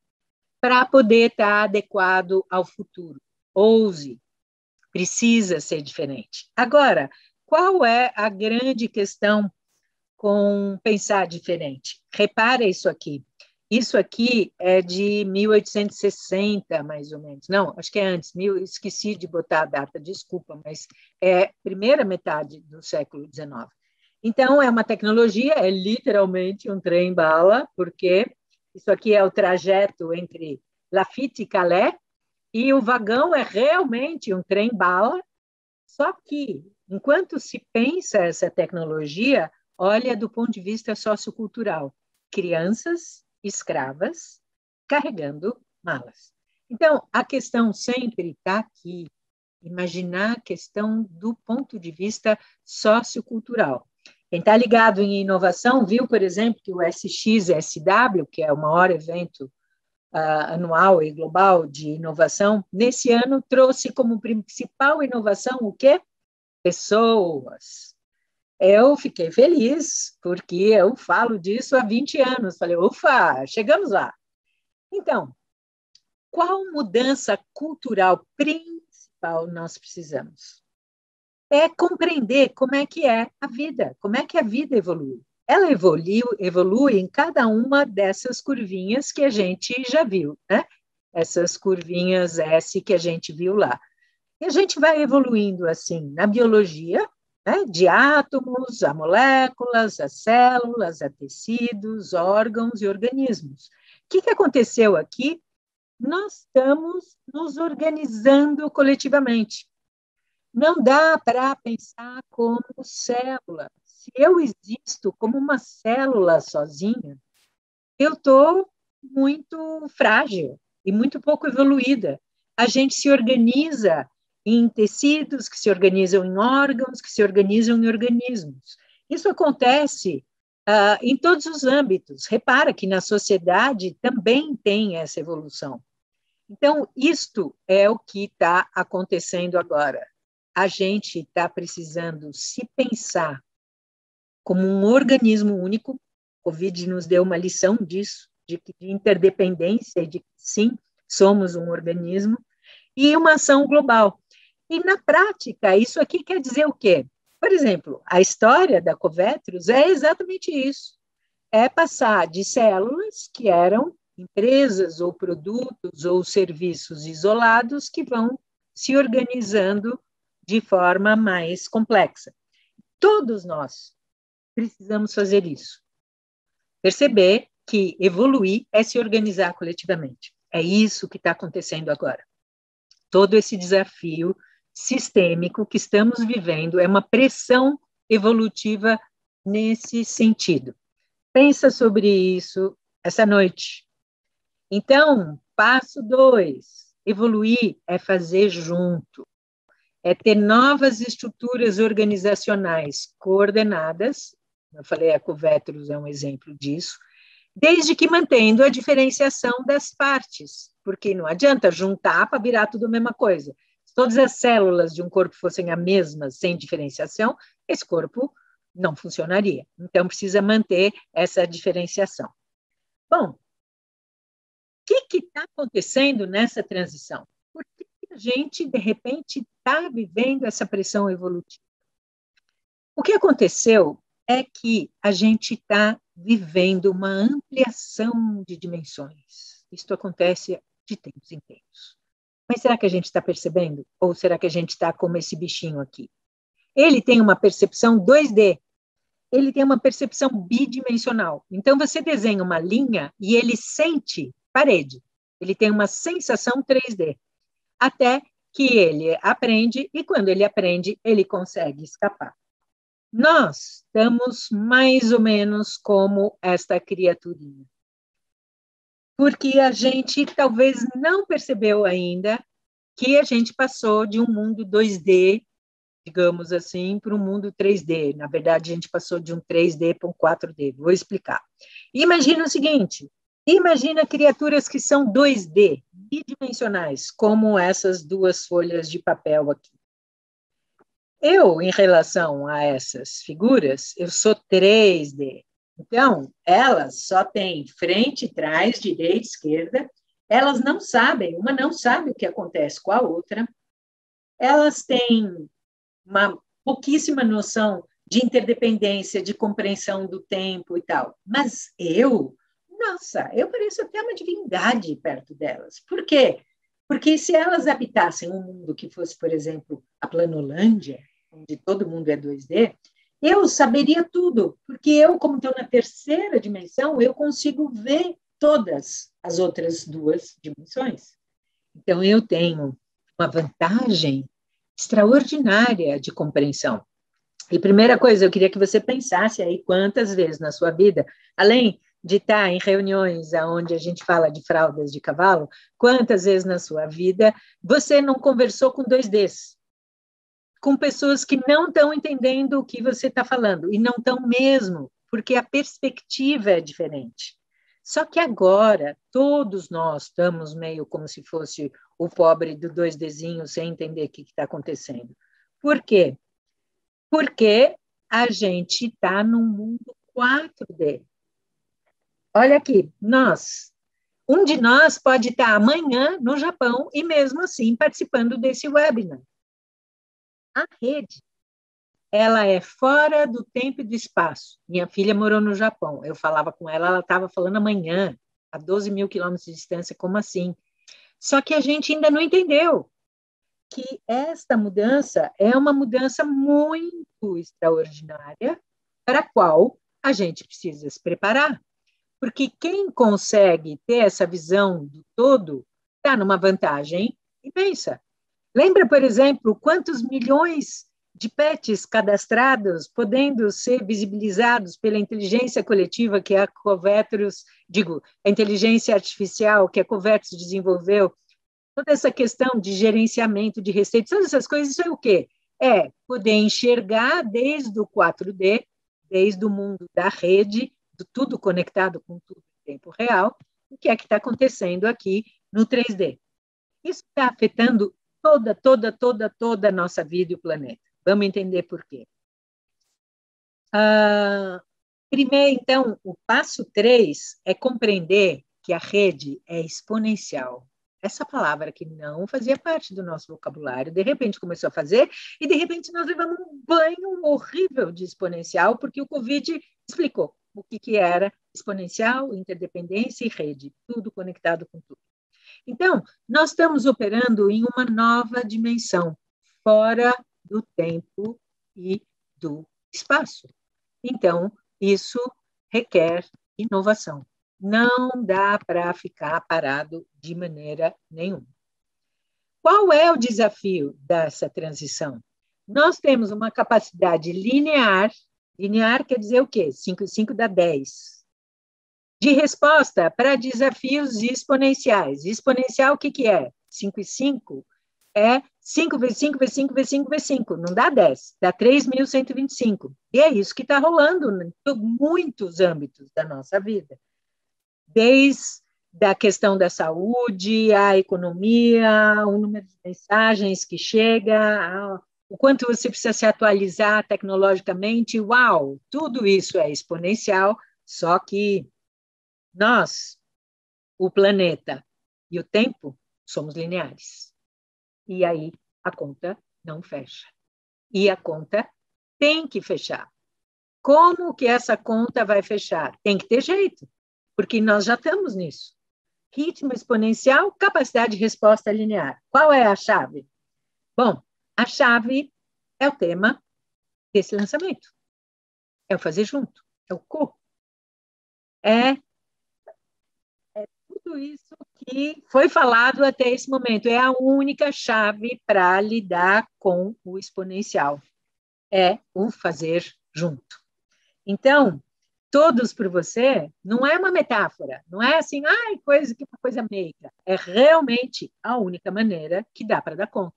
para poder estar adequado ao futuro. Ouse, precisa ser diferente. Agora, qual é a grande questão com pensar diferente? Repara isso aqui. Isso aqui é de 1860, mais ou menos. Não, acho que é antes, esqueci de botar a data, desculpa, mas é primeira metade do século XIX. Então, é uma tecnologia, é literalmente um trem-bala, porque isso aqui é o trajeto entre Lafitte e Calais, e o vagão é realmente um trem-bala, só que, enquanto se pensa essa tecnologia, olha do ponto de vista sociocultural, crianças escravas carregando malas. Então, a questão sempre está aqui, imaginar a questão do ponto de vista sociocultural. Quem está ligado em inovação viu, por exemplo, que o SXSW, que é o maior evento anual e global de inovação, nesse ano trouxe como principal inovação o quê? Pessoas. Eu fiquei feliz, porque eu falo disso há 20 anos. Falei, ufa, chegamos lá. Então, qual mudança cultural principal nós precisamos? É compreender como é que é a vida, como é que a vida evolui. Ela evolui em cada uma dessas curvinhas que a gente já viu, né? Essas curvinhas S que a gente viu lá. E a gente vai evoluindo assim na biologia, né? De átomos a moléculas, a células, a tecidos, órgãos e organismos. O que aconteceu aqui? Nós estamos nos organizando coletivamente. Não dá para pensar como célula. Se eu existo como uma célula sozinha, eu estou muito frágil e muito pouco evoluída. A gente se organiza em tecidos, que se organizam em órgãos, que se organizam em organismos. Isso acontece em todos os âmbitos. Repara que na sociedade também tem essa evolução. Então, isto é o que está acontecendo agora. A gente está precisando se pensar como um organismo único. O Covid nos deu uma lição disso, de interdependência e de que, sim, somos um organismo, e uma ação global. E, na prática, isso aqui quer dizer o quê? Por exemplo, a história da Covetrus é exatamente isso. É passar de células que eram empresas ou produtos ou serviços isolados que vão se organizando de forma mais complexa. Todos nós precisamos fazer isso. Perceber que evoluir é se organizar coletivamente. É isso que está acontecendo agora. Todo esse desafio sistêmico que estamos vivendo é uma pressão evolutiva nesse sentido. Pensa sobre isso essa noite. Então, passo 2, evoluir é fazer junto. É ter novas estruturas organizacionais coordenadas, eu falei, a Covetrus é um exemplo disso, desde que mantendo a diferenciação das partes, porque não adianta juntar para virar tudo a mesma coisa. Se todas as células de um corpo fossem as mesmas, sem diferenciação, esse corpo não funcionaria. Então, precisa manter essa diferenciação. Bom, o que está acontecendo nessa transição? Por que a gente, de repente, está vivendo essa pressão evolutiva? O que aconteceu é que a gente está vivendo uma ampliação de dimensões. Isso acontece de tempos em tempos. Mas será que a gente está percebendo? Ou será que a gente está como esse bichinho aqui? Ele tem uma percepção 2D. Ele tem uma percepção bidimensional. Então, você desenha uma linha e ele sente parede. Ele tem uma sensação 3D. Até que ele aprende, e quando ele aprende, ele consegue escapar. Nós estamos mais ou menos como esta criaturinha. Porque a gente talvez não percebeu ainda que a gente passou de um mundo 2D, digamos assim, para um mundo 3D. Na verdade, a gente passou de um 3D para um 4D. Vou explicar. Imagina o seguinte, imagina criaturas que são 2D, bidimensionais, como essas duas folhas de papel aqui. Eu, em relação a essas figuras, eu sou 3D. Então, elas só têm frente, trás, direita, esquerda. Elas não sabem, uma não sabe o que acontece com a outra. Elas têm uma pouquíssima noção de interdependência, de compreensão do tempo e tal. Mas nossa, eu pareço até uma divindade perto delas. Por quê? Porque se elas habitassem um mundo que fosse, por exemplo, a Planolândia, onde todo mundo é 2D, eu saberia tudo, porque eu, como estou na terceira dimensão, eu consigo ver todas as outras duas dimensões. Então, eu tenho uma vantagem extraordinária de compreensão. E primeira coisa, eu queria que você pensasse aí quantas vezes na sua vida, além de estar em reuniões onde a gente fala de fraldas de cavalo, quantas vezes na sua vida você não conversou com 2Ds? com pessoas que não estão entendendo o que você está falando, e não estão mesmo, porque a perspectiva é diferente. Só que agora, todos nós estamos meio como se fosse o pobre do 2Dzinho, sem entender o que está acontecendo. Por quê? Porque a gente está num mundo 4D. Olha aqui, um de nós pode estar amanhã no Japão e mesmo assim participando desse webinar. A rede, ela é fora do tempo e do espaço. Minha filha morou no Japão, eu falava com ela, ela estava falando amanhã, a 12 mil quilômetros de distância, como assim? Só que a gente ainda não entendeu que esta mudança é uma mudança muito extraordinária para a qual a gente precisa se preparar. Porque quem consegue ter essa visão do todo está numa vantagem imensa. Lembra, por exemplo, quantos milhões de pets cadastrados podendo ser visibilizados pela inteligência coletiva que a Covetrus, a inteligência artificial que a Covetrus desenvolveu, toda essa questão de gerenciamento de receitas, todas essas coisas, isso é o quê? É poder enxergar desde o 4D, desde o mundo da rede, do tudo conectado com tudo em tempo real, o que é que está acontecendo aqui no 3D. Isso está afetando toda a nossa vida e o planeta. Vamos entender por quê. Primeiro, então, o passo 3 é compreender que a rede é exponencial. Essa palavra que não fazia parte do nosso vocabulário, de repente começou a fazer, e de repente nós levamos um banho horrível de exponencial, porque o Covid explicou o que era exponencial, interdependência e rede, tudo conectado com tudo. Então, nós estamos operando em uma nova dimensão, fora do tempo e do espaço. Então, isso requer inovação. Não dá para ficar parado de maneira nenhuma. Qual é o desafio dessa transição? Nós temos uma capacidade linear quer dizer o quê? 5 e 5 dá 10. De resposta para desafios exponenciais. Exponencial, o que é? 5 e 5 é 5 vezes 5 vezes 5 vezes 5 vezes 5. Não dá 10, dá 3.125. E é isso que está rolando em muitos âmbitos da nossa vida. Desde a questão da saúde, a economia, o número de mensagens que chega, o quanto você precisa se atualizar tecnologicamente. Uau, tudo isso é exponencial, só que nós, o planeta e o tempo, somos lineares. E aí a conta não fecha. E a conta tem que fechar. Como que essa conta vai fechar? Tem que ter jeito, porque nós já estamos nisso. Ritmo exponencial, capacidade de resposta linear. Qual é a chave? Bom, a chave é o tema desse lançamento. É o fazer junto, é o co. É tudo isso que foi falado até esse momento. É a única chave para lidar com o exponencial. É o fazer junto. Então, todos por você não é uma metáfora, não é assim, uma coisa meiga. É realmente a única maneira que dá para dar conta.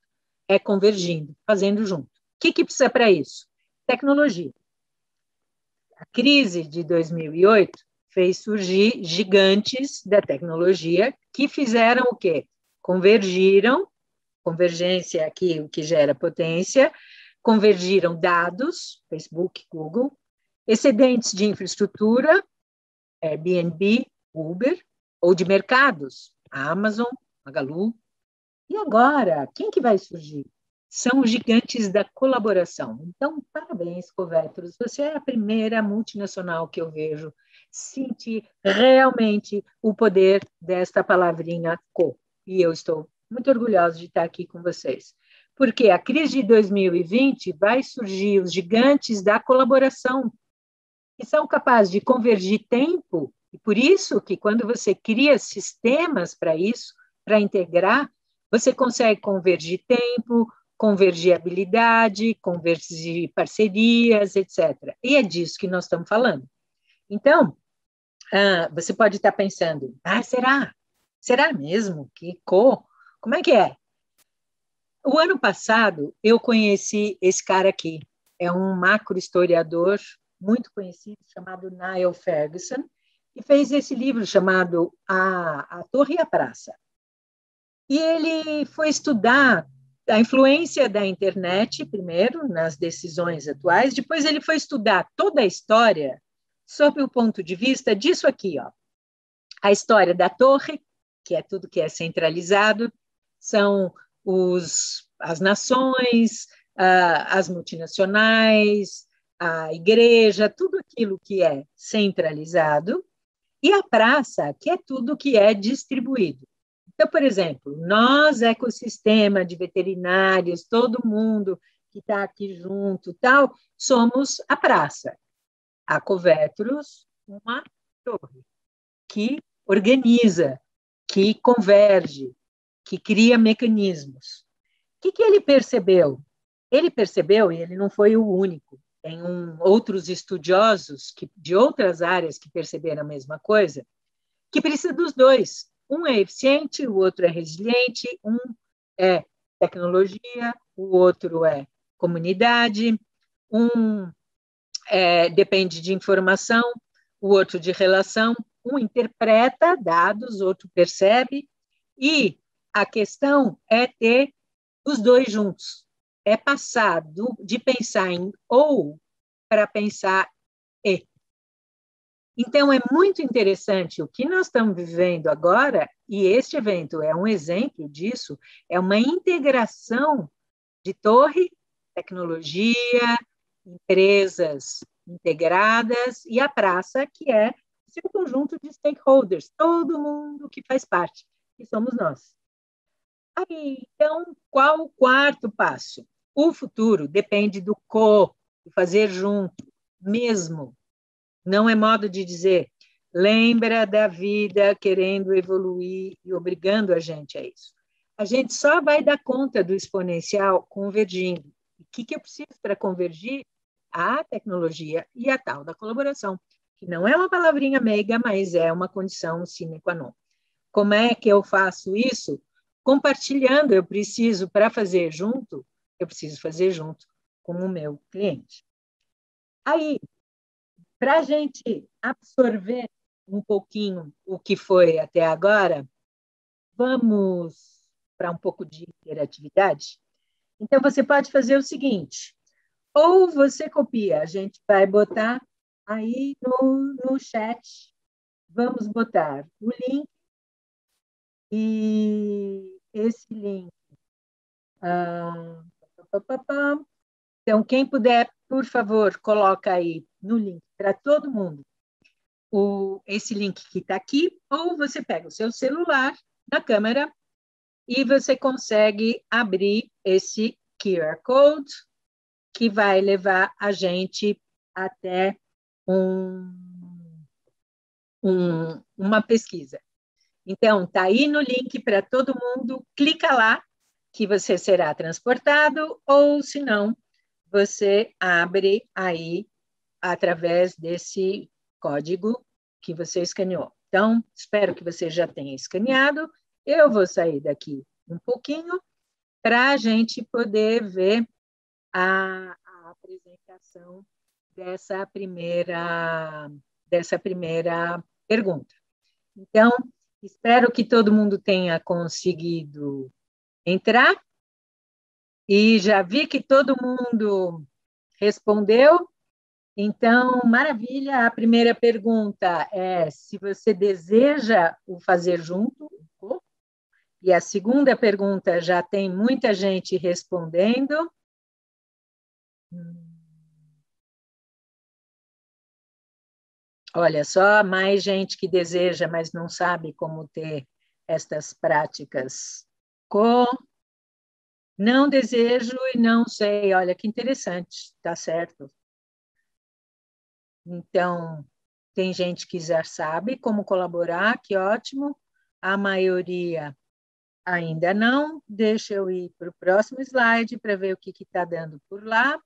É convergindo, fazendo junto. O que precisa para isso? Tecnologia. A crise de 2008 fez surgir gigantes da tecnologia que fizeram o quê? Convergiram, convergência aqui, o que gera potência, convergiram dados, Facebook, Google, excedentes de infraestrutura, Airbnb, Uber, ou de mercados, Amazon, Magalu. E agora, quem que vai surgir? São os gigantes da colaboração. Então, parabéns, Covetrus. Você é a primeira multinacional que eu vejo sentir realmente o poder desta palavrinha co. E eu estou muito orgulhosa de estar aqui com vocês. Porque a crise de 2020 vai surgir os gigantes da colaboração, que são capazes de convergir tempo, e por isso que quando você cria sistemas para isso, para integrar, você consegue convergir tempo, convergir habilidade, convergir parcerias, etc. E é disso que nós estamos falando. Então, você pode estar pensando, será? Será mesmo que como é que é? O ano passado, eu conheci esse cara aqui. É um macrohistoriador muito conhecido, chamado Niall Ferguson, que fez esse livro chamado A Torre e a Praça. E ele foi estudar a influência da internet, primeiro, nas decisões atuais, depois ele foi estudar toda a história sob o ponto de vista disso aqui, ó. A história da torre, que é tudo que é centralizado, são as nações, as multinacionais, a igreja, tudo aquilo que é centralizado, e a praça, que é tudo que é distribuído. Então, por exemplo, nós, ecossistema de veterinários, todo mundo que está aqui junto, tal, somos a praça. A Covetrus, uma torre que organiza, que converge, que cria mecanismos. O que ele percebeu? Ele percebeu, e ele não foi o único, tem outros estudiosos de outras áreas que perceberam a mesma coisa, que precisa dos dois. Um é eficiente, o outro é resiliente, um é tecnologia, o outro é comunidade, um depende de informação, o outro de relação, um interpreta dados, o outro percebe, e a questão é ter os dois juntos, é passar de pensar em ou para pensar e. Então, é muito interessante o que nós estamos vivendo agora, e este evento é um exemplo disso, é uma integração de torre, tecnologia, empresas integradas, e a praça, que é o seu conjunto de stakeholders, todo mundo que faz parte, que somos nós. Aí, então, qual o quarto passo? O futuro depende do fazer junto, mesmo. Não é modo de dizer, lembra da vida querendo evoluir e obrigando a gente a isso. A gente só vai dar conta do exponencial convergindo. O que eu preciso para convergir? A tecnologia e a tal da colaboração, que não é uma palavrinha meiga, mas é uma condição sine qua non. Como é que eu faço isso? Compartilhando, para fazer junto, eu preciso fazer junto com o meu cliente. Aí, para a gente absorver um pouquinho o que foi até agora, vamos para um pouco de interatividade? Então, você pode fazer o seguinte, ou você copia, a gente vai botar aí no chat, vamos botar o link, e esse link... Então, quem puder, por favor, coloca aí no link para todo mundo esse link que está aqui, ou você pega o seu celular na câmera e você consegue abrir esse QR Code que vai levar a gente até uma pesquisa. Então, está aí no link para todo mundo, clica lá que você será transportado, ou se não, você abre aí através desse código que você escaneou. Então, espero que você já tenha escaneado. Eu vou sair daqui um pouquinho para a gente poder ver a apresentação dessa primeira pergunta. Então, espero que todo mundo tenha conseguido entrar, e já vi que todo mundo respondeu. Então, maravilha. A primeira pergunta é se você deseja o fazer junto, e a segunda pergunta já tem muita gente respondendo. Olha só, mais gente que deseja, mas não sabe como ter estas práticas. Não desejo e não sei. Olha, que interessante, tá certo. Então, tem gente que já sabe como colaborar, que ótimo. A maioria ainda não. Deixa eu ir para o próximo slide para ver o que está dando por lá.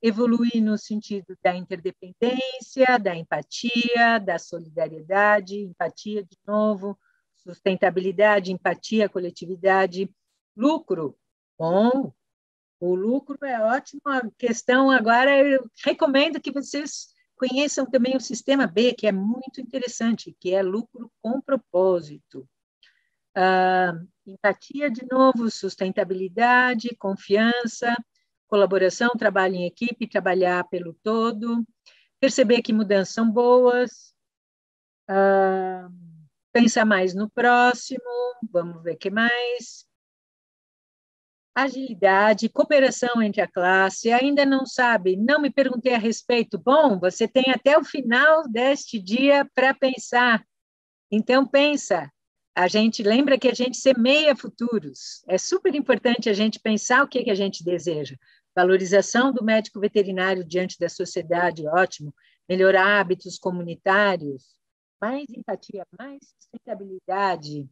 Evoluir no sentido da interdependência, da empatia, da solidariedade, empatia de novo, sustentabilidade, empatia, coletividade, Lucro, bom, o lucro é ótima questão. Agora, eu recomendo que vocês conheçam também o sistema B, que é muito interessante, que é lucro com propósito. Empatia, de novo, sustentabilidade, confiança, colaboração, trabalho em equipe, trabalhar pelo todo, perceber que mudanças são boas, pensar mais no próximo, vamos ver o que mais. Agilidade, cooperação entre a classe, ainda não sabe, não me perguntei a respeito. Bom, você tem até o final deste dia para pensar. Então, pensa. A gente lembra que a gente semeia futuros. É super importante a gente pensar o que a gente deseja. Valorização do médico veterinário diante da sociedade, ótimo. Melhorar hábitos comunitários. Mais empatia, mais sustentabilidade.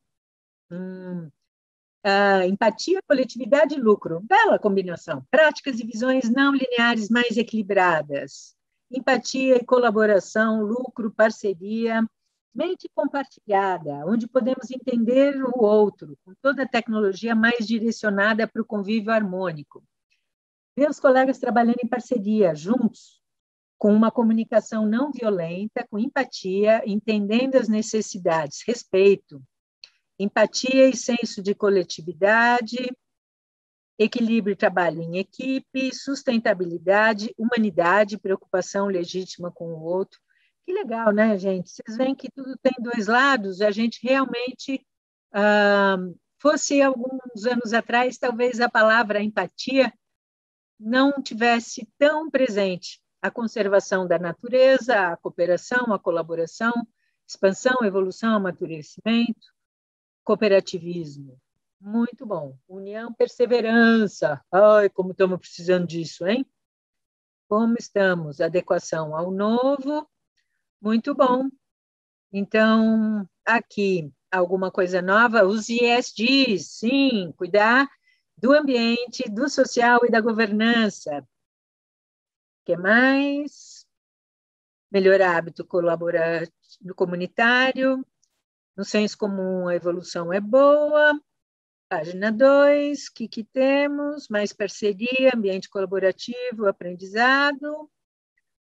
Empatia, coletividade e lucro. Bela combinação. Práticas e visões não lineares mais equilibradas. Empatia e colaboração, lucro, parceria, mente compartilhada, onde podemos entender o outro, com toda a tecnologia mais direcionada para o convívio harmônico. Ver os colegas trabalhando em parceria, juntos, com uma comunicação não violenta, com empatia, entendendo as necessidades, respeito, empatia e senso de coletividade, equilíbrio e trabalho em equipe, sustentabilidade, humanidade, preocupação legítima com o outro. Que legal, né, gente? Vocês veem que tudo tem dois lados. A gente realmente, fosse alguns anos atrás, talvez a palavra empatia não tivesse tão presente. A conservação da natureza, a cooperação, a colaboração, expansão, evolução, amadurecimento, cooperativismo. Muito bom. União, perseverança. Ai, como estamos precisando disso, hein? Como estamos? Adequação ao novo. Muito bom. Então, aqui, alguma coisa nova? Os ESGs, sim, cuidar do ambiente, do social e da governança. O que mais? Melhorar hábito colaborativo comunitário. No senso comum, a evolução é boa. Página 2, o que temos? Mais parceria, ambiente colaborativo, aprendizado.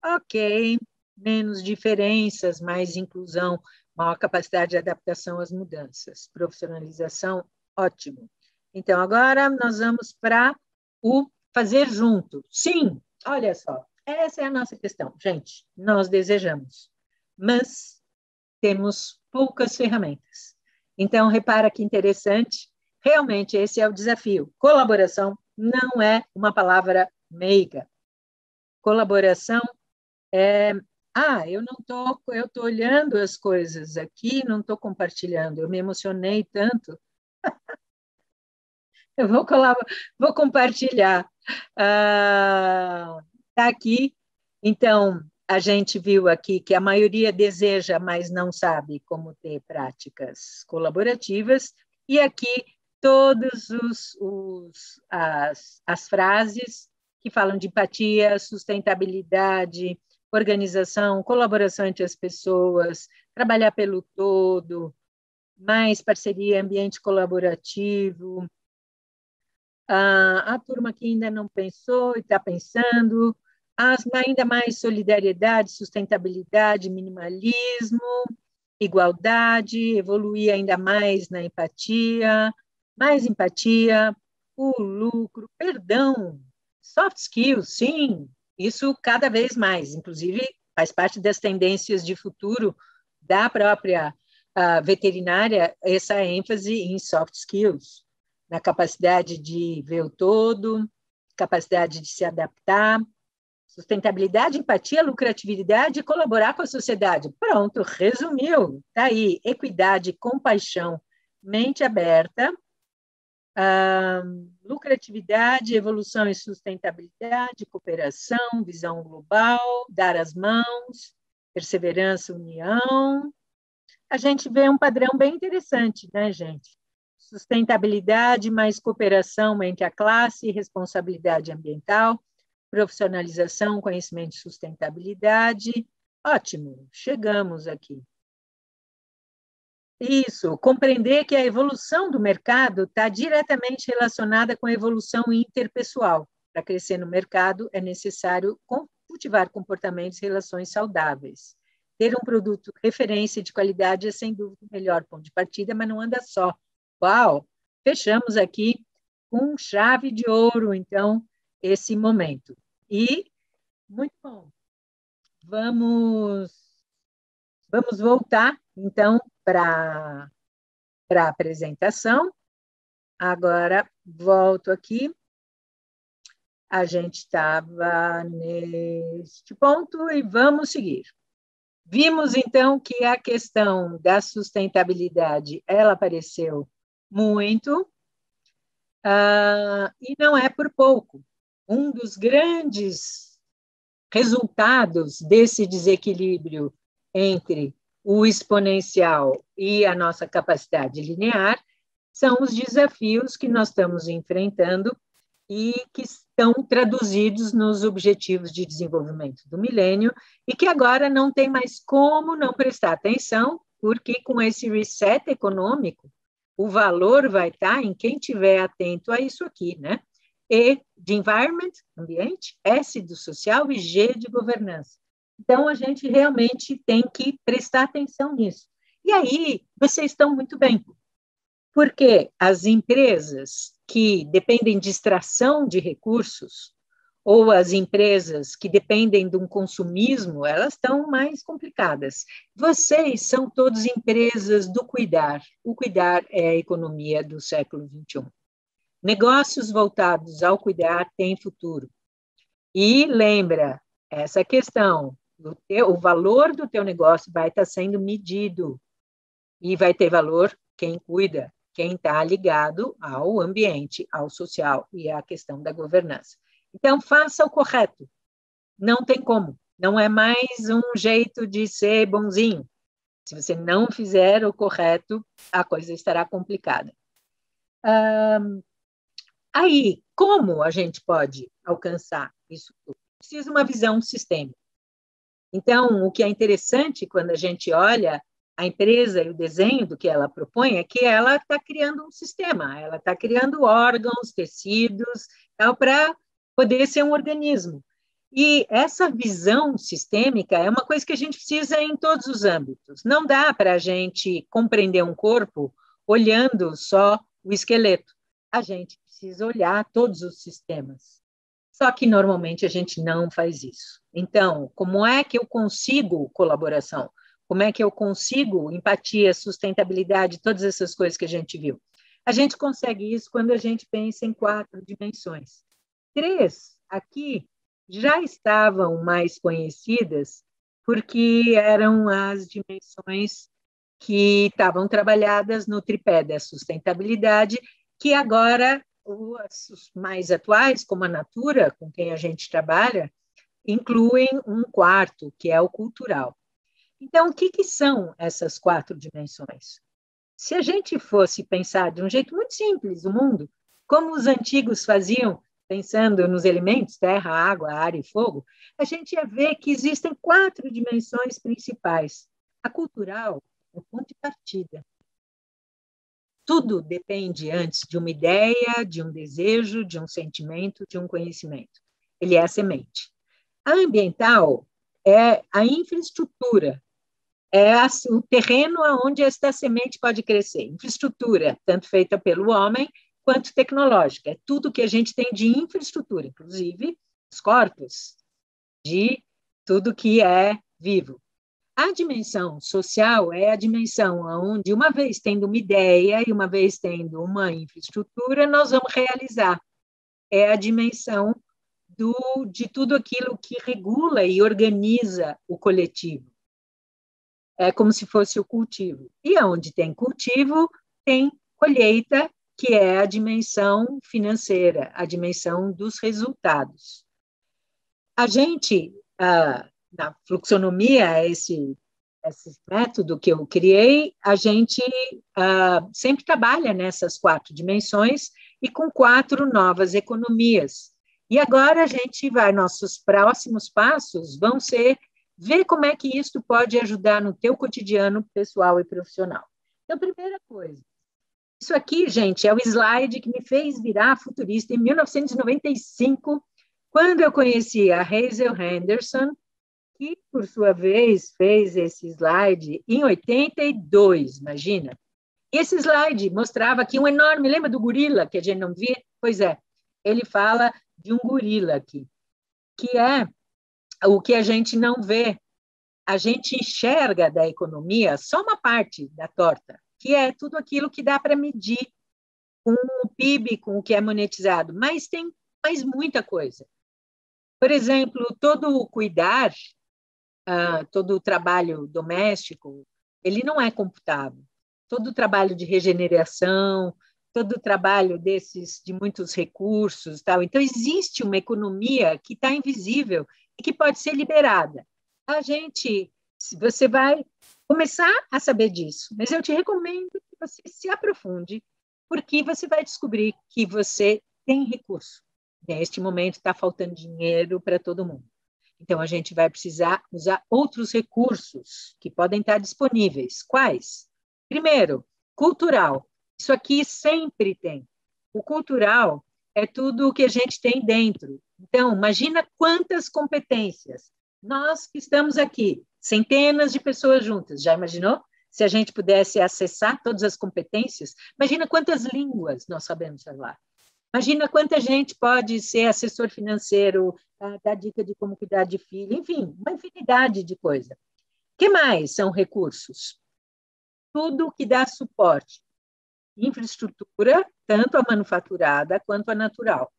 Ok. Menos diferenças, mais inclusão, maior capacidade de adaptação às mudanças. Profissionalização, ótimo. Então, agora nós vamos para o fazer junto. Sim, olha só, essa é a nossa questão. Gente, nós desejamos, mas temos poucas ferramentas. Então, repara que interessante, realmente esse é o desafio. Colaboração não é uma palavra meiga. Colaboração é... eu estou olhando as coisas aqui, não estou compartilhando, eu me emocionei tanto. Eu vou compartilhar. Está aqui. Então, a gente viu aqui que a maioria deseja, mas não sabe como ter práticas colaborativas. E aqui todas as frases que falam de empatia, sustentabilidade, organização, colaboração entre as pessoas, trabalhar pelo todo, mais parceria, ambiente colaborativo. A turma que ainda não pensou e está pensando, ainda mais solidariedade, sustentabilidade, minimalismo, igualdade, evoluir ainda mais na empatia, mais empatia, o lucro, perdão, soft skills, sim, isso cada vez mais, inclusive faz parte das tendências de futuro da própria veterinária, essa ênfase em soft skills, na capacidade de ver o todo, capacidade de se adaptar, sustentabilidade, empatia, lucratividade e colaborar com a sociedade. Pronto, resumiu. Está aí, equidade, compaixão, mente aberta, lucratividade, evolução e sustentabilidade, cooperação, visão global, dar as mãos, perseverança, união. A gente vê um padrão bem interessante, né, gente? Sustentabilidade mais cooperação entre a classe e responsabilidade ambiental, profissionalização, conhecimento e sustentabilidade. Ótimo, chegamos aqui. Isso, compreender que a evolução do mercado está diretamente relacionada com a evolução interpessoal. Para crescer no mercado, é necessário cultivar comportamentos e relações saudáveis. Ter um produto referência de qualidade é, sem dúvida, o melhor ponto de partida, mas não anda só. Uau! Fechamos aqui com chave de ouro, então, esse momento. E, muito bom. Vamos voltar, então, para a apresentação. Agora, volto aqui. A gente estava neste ponto e vamos seguir. Vimos, então, que a questão da sustentabilidade, ela apareceu muito, e não é por pouco. Um dos grandes resultados desse desequilíbrio entre o exponencial e a nossa capacidade linear são os desafios que nós estamos enfrentando e que estão traduzidos nos Objetivos de Desenvolvimento do Milênio e que agora não tem mais como não prestar atenção, porque com esse reset econômico, o valor vai estar em quem estiver atento a isso aqui, né? E de environment, ambiente, S do social e G de governança. Então, a gente realmente tem que prestar atenção nisso. E aí, vocês estão muito bem, porque as empresas que dependem de extração de recursos, ou as empresas que dependem de um consumismo, elas estão mais complicadas. Vocês são todos empresas do cuidar. O cuidar é a economia do século XXI. Negócios voltados ao cuidar têm futuro. E lembra, essa questão, o valor do teu negócio vai estar sendo medido e vai ter valor quem cuida, quem está ligado ao ambiente, ao social e à questão da governança. Então, faça o correto. Não tem como. Não é mais um jeito de ser bonzinho. Se você não fizer o correto, a coisa estará complicada. Aí, como a gente pode alcançar isso tudo? Precisa de uma visão sistêmica. Então, o que é interessante quando a gente olha a empresa e o desenho do que ela propõe é que ela está criando um sistema, ela está criando órgãos, tecidos, para poder ser um organismo. E essa visão sistêmica é uma coisa que a gente precisa em todos os âmbitos. Não dá para a gente compreender um corpo olhando só o esqueleto. A gente precisa olhar todos os sistemas. Só que, normalmente, a gente não faz isso. Então, como é que eu consigo colaboração? Como é que eu consigo empatia, sustentabilidade, todas essas coisas que a gente viu? A gente consegue isso quando a gente pensa em 4 dimensões. 3, aqui, já estavam mais conhecidas, porque eram as dimensões que estavam trabalhadas no tripé da sustentabilidade, que agora os mais atuais, como a Natura, com quem a gente trabalha, incluem um 4, que é o cultural. Então, o que são essas 4 dimensões? Se a gente fosse pensar de um jeito muito simples o mundo, como os antigos faziam, pensando nos elementos, terra, água, ar e fogo, a gente ia ver que existem 4 dimensões principais. A cultural é o ponto de partida. Tudo depende antes de uma ideia, de um desejo, de um sentimento, de um conhecimento. Ele é a semente. A ambiental é a infraestrutura, é o terreno onde esta semente pode crescer. Infraestrutura, tanto feita pelo homem, quanto tecnológica. É tudo que a gente tem de infraestrutura, inclusive os corpos, de tudo que é vivo. A dimensão social é a dimensão onde, uma vez tendo uma ideia e uma vez tendo uma infraestrutura, nós vamos realizar. É a dimensão de tudo aquilo que regula e organiza o coletivo. É como se fosse o cultivo. E onde tem cultivo, tem colheita, que é a dimensão financeira, a dimensão dos resultados. A gente, na fluxonomia, esse método que eu criei, a gente sempre trabalha nessas 4 dimensões e com 4 novas economias. E agora a gente nossos próximos passos vão ser ver como é que isso pode ajudar no teu cotidiano pessoal e profissional. Então, primeira coisa, isso aqui, gente, é o slide que me fez virar futurista em 1995, quando eu conheci a Hazel Henderson, que, por sua vez, fez esse slide em 82, imagina. E esse slide mostrava aqui um enorme, lembra do gorila que a gente não via? Pois é, ele fala de um gorila aqui, que é o que a gente não vê. A gente enxerga da economia só uma parte da torta, que é tudo aquilo que dá para medir com o PIB, com o que é monetizado, mas tem mais muita coisa. Por exemplo, todo o cuidar, todo o trabalho doméstico, ele não é computável. Todo o trabalho de regeneração, todo o trabalho desses de muitos recursos, tal. Então existe uma economia que está invisível e que pode ser liberada. Você vai começar a saber disso, mas eu te recomendo que você se aprofunde, porque você vai descobrir que você tem recurso. Neste momento está faltando dinheiro para todo mundo. Então, a gente vai precisar usar outros recursos que podem estar disponíveis. Quais? Primeiro, cultural. Isso aqui sempre tem. O cultural é tudo o que a gente tem dentro. Então, imagina quantas competências. Nós que estamos aqui, centenas de pessoas juntas, já imaginou? Se a gente pudesse acessar todas as competências, imagina quantas línguas nós sabemos falar. Imagina quanta gente pode ser assessor financeiro, dar dica de como cuidar de filho, enfim, uma infinidade de coisas. O que mais são recursos? Tudo que dá suporte. Infraestrutura, tanto a manufaturada quanto a natural.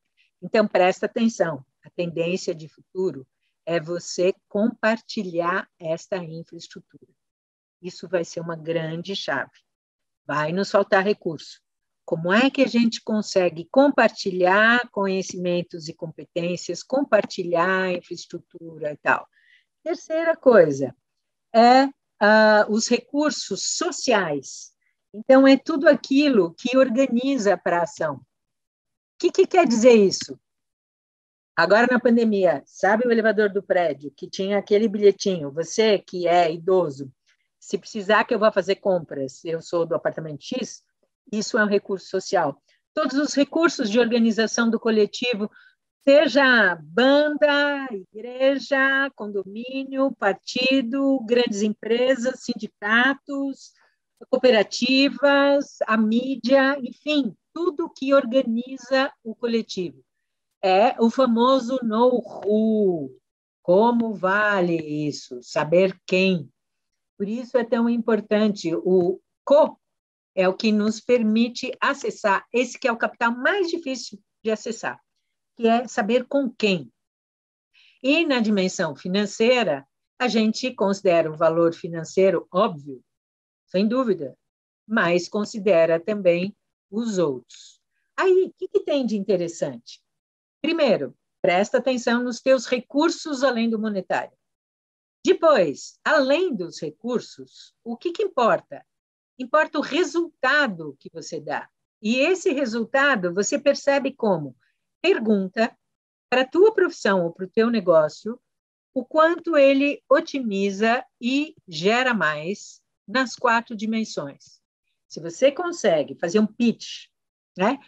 Então, presta atenção, a tendência de futuro é você compartilhar esta infraestrutura. Isso vai ser uma grande chave. Vai nos faltar recurso. Como é que a gente consegue compartilhar conhecimentos e competências, compartilhar infraestrutura e tal? Terceira coisa é os recursos sociais. Então, é tudo aquilo que organiza para a ação. O que quer dizer isso? Agora, na pandemia, sabe o elevador do prédio que tinha aquele bilhetinho? Você que é idoso, se precisar que eu vá fazer compras, eu sou do apartamento X, isso é um recurso social. Todos os recursos de organização do coletivo, seja banda, igreja, condomínio, partido, grandes empresas, sindicatos, cooperativas, a mídia, enfim, tudo que organiza o coletivo. É o famoso know-who. Como vale isso? Saber quem. Por isso é tão importante. O co é o que nos permite acessar esse que é o capital mais difícil de acessar, que é saber com quem. E na dimensão financeira, a gente considera o valor financeiro óbvio, sem dúvida, mas considera também os outros. Aí, o que tem de interessante? Primeiro, presta atenção nos teus recursos além do monetário. Depois, além dos recursos, o que importa? Importa o resultado que você dá. E esse resultado você percebe como? Pergunta para a tua profissão ou para o teu negócio o quanto ele otimiza e gera mais nas 4 dimensões. Se você consegue fazer um pitch, né?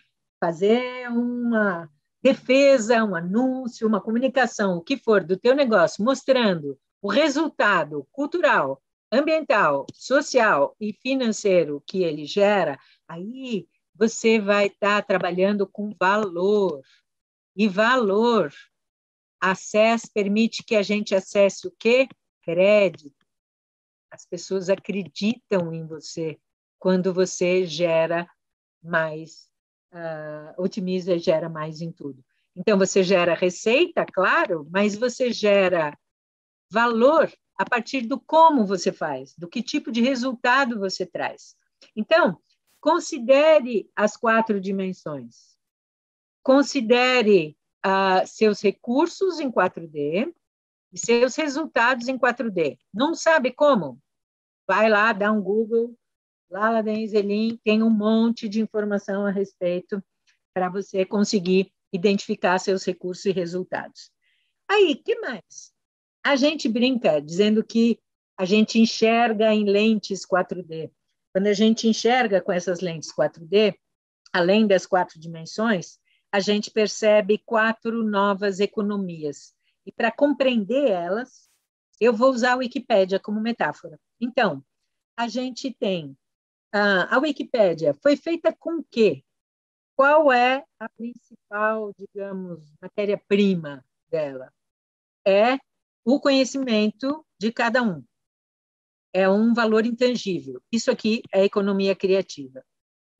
Fazer uma defesa, um anúncio, uma comunicação, o que for do teu negócio, mostrando o resultado cultural, ambiental, social e financeiro que ele gera, aí você vai estar trabalhando com valor. E valor, permite que a gente acesse o quê? Crédito. As pessoas acreditam em você quando você gera mais, otimiza e gera mais em tudo. Então, você gera receita, claro, mas você gera valor a partir do como você faz, do que tipo de resultado você traz. Então, considere as 4 dimensões. Considere seus recursos em 4D e seus resultados em 4D. Não sabe como? Vai lá, dá um Google, lá da Enzelim, tem um monte de informação a respeito para você conseguir identificar seus recursos e resultados. Aí, o que mais? A gente brinca dizendo que a gente enxerga em lentes 4D. Quando a gente enxerga com essas lentes 4D, além das 4 dimensões, a gente percebe 4 novas economias. E para compreender elas, eu vou usar a Wikipédia como metáfora. Então, a gente tem a Wikipédia foi feita com o quê? Qual é a principal, digamos, matéria-prima dela? É o conhecimento de cada um. É um valor intangível. Isso aqui é economia criativa.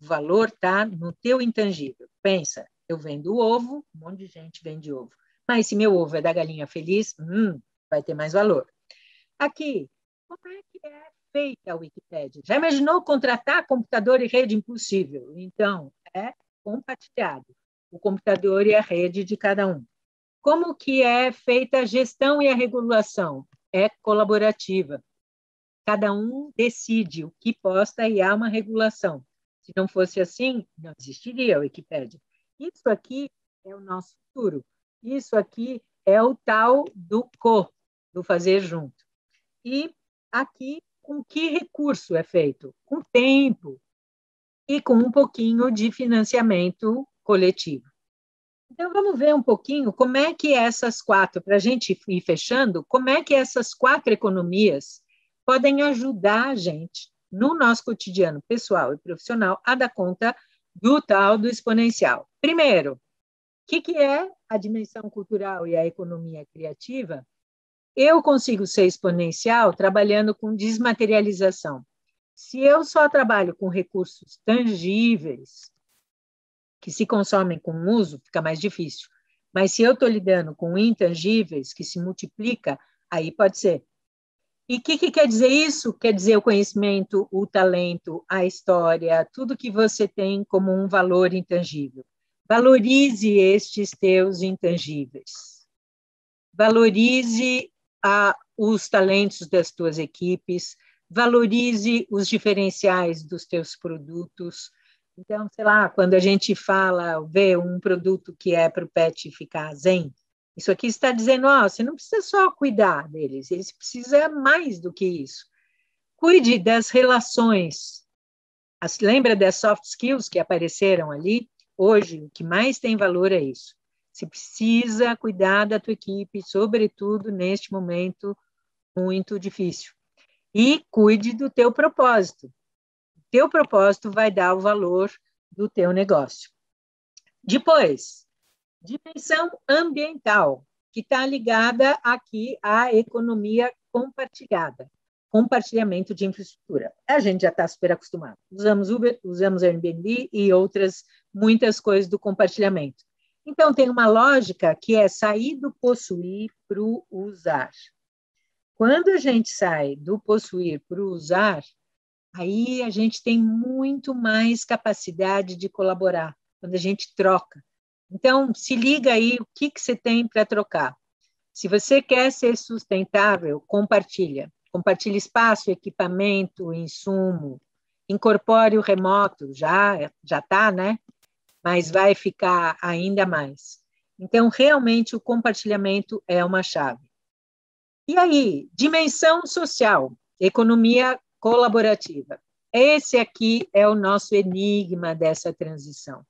O valor está no teu intangível. Pensa, eu vendo ovo, um monte de gente vende ovo. Mas se meu ovo é da galinha feliz, vai ter mais valor. Aqui, como é que é feita a Wikipédia? Já imaginou contratar computador e rede? Impossível. Então, é compartilhado. O computador e a rede de cada um. Como que é feita a gestão e a regulação? É colaborativa. Cada um decide o que posta e há uma regulação. Se não fosse assim, não existiria a Wikipédia. Isso aqui é o nosso futuro. Isso aqui é o tal do do fazer junto. E aqui, com que recurso é feito? Com tempo e com um pouquinho de financiamento coletivo. Então, vamos ver um pouquinho como é que essas 4, para a gente ir fechando, como é que essas 4 economias podem ajudar a gente, no nosso cotidiano pessoal e profissional, a dar conta do tal do exponencial. Primeiro, o que é a dimensão cultural e a economia criativa? Eu consigo ser exponencial trabalhando com desmaterialização. Se eu só trabalho com recursos tangíveis, que se consomem com uso, fica mais difícil. Mas se eu estou lidando com intangíveis, que se multiplica, aí pode ser. E o que quer dizer isso? Quer dizer o conhecimento, o talento, a história, tudo que você tem como um valor intangível. Valorize estes teus intangíveis. Valorize os talentos das tuas equipes, valorize os diferenciais dos teus produtos. Então, sei lá, quando a gente vê um produto que é para o pet ficar zen, isso aqui está dizendo, você não precisa só cuidar deles, eles precisam mais do que isso. Cuide das relações. Lembra das soft skills que apareceram ali? Hoje, o que mais tem valor é isso. Você precisa cuidar da tua equipe, sobretudo neste momento muito difícil. E cuide do teu propósito. O teu propósito vai dar o valor do teu negócio. Depois, dimensão ambiental, que está ligada aqui à economia compartilhada, compartilhamento de infraestrutura. A gente já está super acostumado. Usamos Uber, usamos Airbnb e muitas coisas do compartilhamento. Então, tem uma lógica que é sair do possuir para o usar. Quando a gente sai do possuir para o usar, aí a gente tem muito mais capacidade de colaborar, quando a gente troca. Então, se liga aí o que você tem para trocar. Se você quer ser sustentável, compartilha. Compartilhe espaço, equipamento, insumo. Incorpore o remoto, já está, né? Mas vai ficar ainda mais. Então, realmente, o compartilhamento é uma chave. E aí, dimensão social, economia colaborativa. Esse aqui é o nosso enigma dessa transição.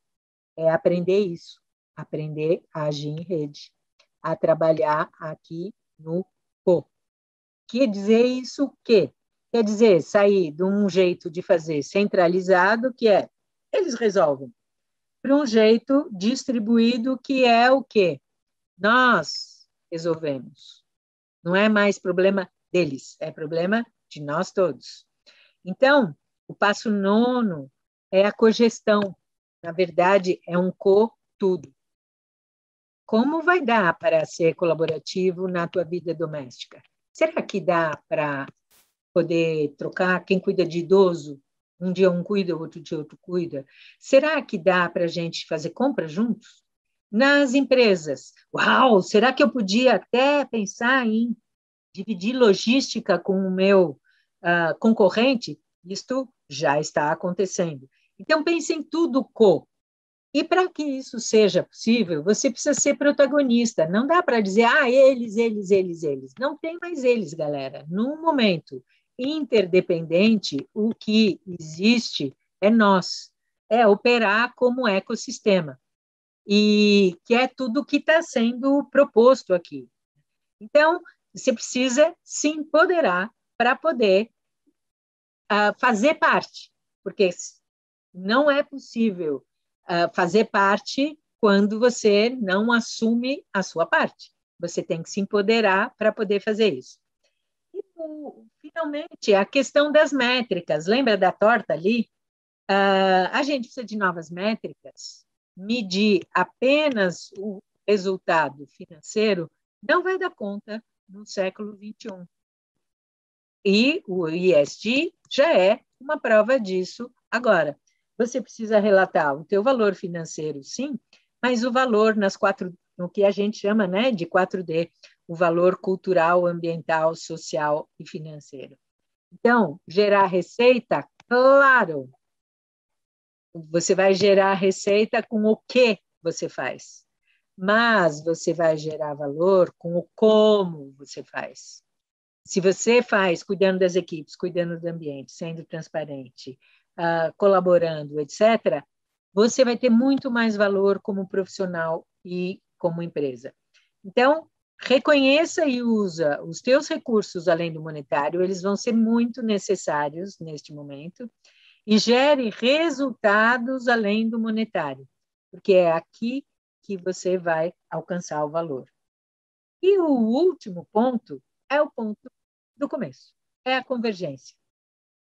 É aprender isso, aprender a agir em rede, a trabalhar aqui no co. Quer dizer isso o quê? Quer dizer, sair de um jeito de fazer centralizado, que é, eles resolvem, para um jeito distribuído, que é o quê? Nós resolvemos. Não é mais problema deles, é problema de nós todos. Então, o passo 9 é a cogestão. Na verdade, é um co-tudo. Como vai dar para ser colaborativo na tua vida doméstica? Será que dá para poder trocar quem cuida de idoso? Um dia um cuida, outro dia outro cuida. Será que dá para a gente fazer compra juntos? Nas empresas, uau, será que eu podia até pensar em dividir logística com o meu concorrente? Isto já está acontecendo. Então, pense em tudo E para que isso seja possível, você precisa ser protagonista. Não dá para dizer, eles. Não tem mais eles, galera. No momento, interdependente, o que existe é nós, é operar como ecossistema, e que é tudo que está sendo proposto aqui. Então, você precisa se empoderar para poder fazer parte, porque não é possível fazer parte quando você não assume a sua parte. Você tem que se empoderar para poder fazer isso. E, finalmente, a questão das métricas. Lembra da torta ali? A gente precisa de novas métricas. Medir apenas o resultado financeiro não vai dar conta no século XXI. E o ESG já é uma prova disso agora. Você precisa relatar o teu valor financeiro, sim, mas o valor no que a gente chama, né, de 4D, o valor cultural, ambiental, social e financeiro. Então, gerar receita, claro, você vai gerar receita com o que você faz, mas você vai gerar valor com o como você faz. Se você faz cuidando das equipes, cuidando do ambiente, sendo transparente, colaborando, etc., você vai ter muito mais valor como profissional e como empresa. Então, reconheça e usa os teus recursos além do monetário, eles vão ser muito necessários neste momento, e gere resultados além do monetário, porque é aqui que você vai alcançar o valor. E o último ponto é o ponto do começo, é a convergência.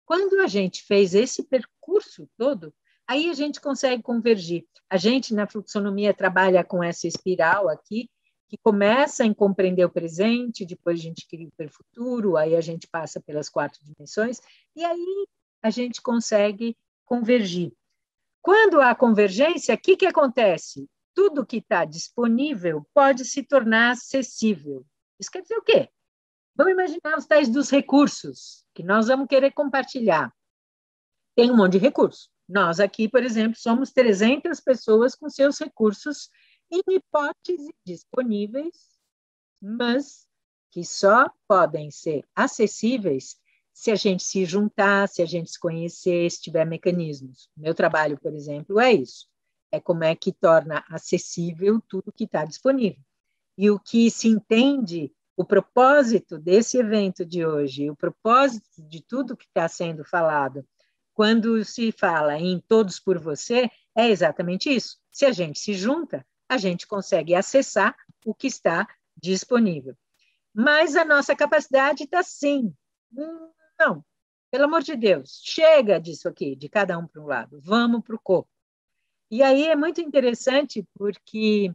Quando a gente fez esse percurso todo, aí a gente consegue convergir. A gente, na fluxonomia, trabalha com essa espiral aqui, que começa em compreender o presente, depois a gente cria o futuro, aí a gente passa pelas 4 dimensões, e aí a gente consegue convergir. Quando há convergência, o que acontece? Tudo que está disponível pode se tornar acessível. Isso quer dizer o quê? Vamos imaginar os tais dos recursos, que nós vamos querer compartilhar. Tem um monte de recursos. Nós aqui, por exemplo, somos 300 pessoas com seus recursos em hipóteses disponíveis, mas que só podem ser acessíveis se a gente se juntar, se a gente se conhecer, se tiver mecanismos. Meu trabalho, por exemplo, é isso. É como é que torna acessível tudo que está disponível. E o que se entende, o propósito desse evento de hoje, o propósito de tudo que está sendo falado, quando se fala em todos por você, é exatamente isso. Se a gente se junta, a gente consegue acessar o que está disponível. Mas a nossa capacidade está sim. Não, pelo amor de Deus, chega disso aqui, de cada um para um lado, vamos para o corpo. E aí é muito interessante porque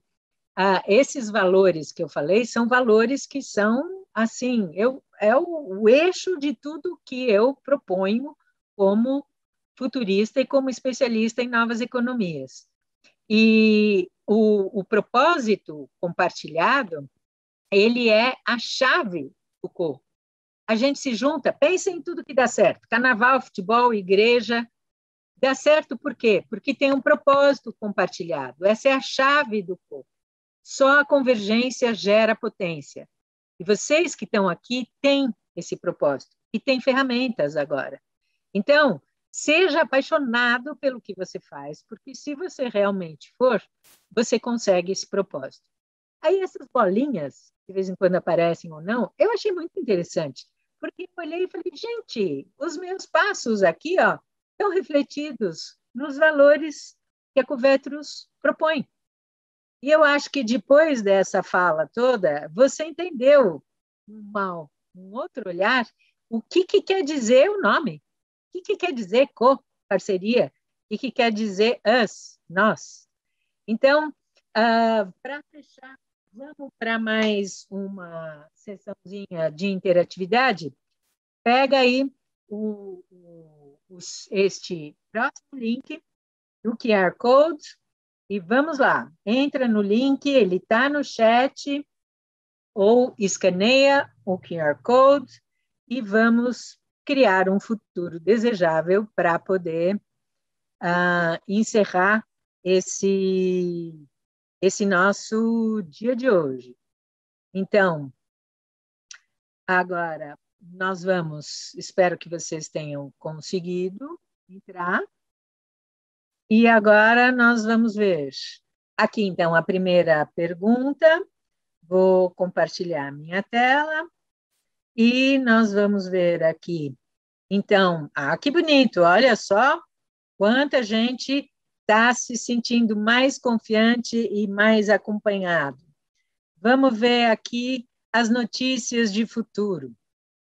esses valores que eu falei são valores que são, assim, é o eixo de tudo que eu proponho como futurista e como especialista em novas economias. E o propósito compartilhado, ele é a chave do corpo. A gente se junta, pensa em tudo que dá certo. Carnaval, futebol, igreja. Dá certo por quê? Porque tem um propósito compartilhado. Essa é a chave do corpo. Só a convergência gera potência. E vocês que estão aqui têm esse propósito. E têm ferramentas agora. Então, seja apaixonado pelo que você faz, porque se você realmente for, você consegue esse propósito. Aí essas bolinhas, de vez em quando aparecem ou não, eu achei muito interessante, porque eu olhei e falei, gente, os meus passos aqui estão refletidos nos valores que a Covetrus propõe. E eu acho que depois dessa fala toda, você entendeu um outro olhar, o que quer dizer o nome, o que quer dizer parceria, o que quer dizer us, nós. Então, para fechar, vamos para mais uma sessãozinha de interatividade. Pega aí este próximo link do QR Code e vamos lá. Entra no link, ele está no chat, ou escaneia o QR Code e vamos criar um futuro desejável para poder encerrar esse nosso dia de hoje. Então, agora, nós vamos, espero que vocês tenham conseguido entrar. E agora nós vamos ver. Aqui, então, a primeira pergunta. Vou compartilhar minha tela. E nós vamos ver aqui. Então, que bonito, olha só quanta gente está se sentindo mais confiante e mais acompanhado. Vamos ver aqui as notícias de futuro.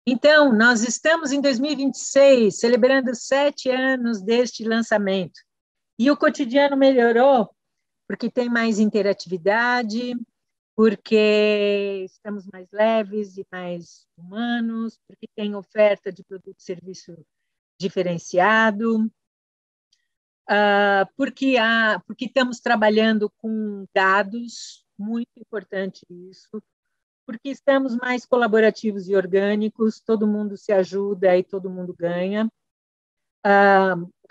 Então, nós estamos em 2026, celebrando 7 anos deste lançamento. E o cotidiano melhorou, porque tem mais interatividade, porque estamos mais leves e mais humanos, porque tem oferta de produto e serviço diferenciado, porque estamos trabalhando com dados, muito importante isso, porque estamos mais colaborativos e orgânicos, todo mundo se ajuda e todo mundo ganha.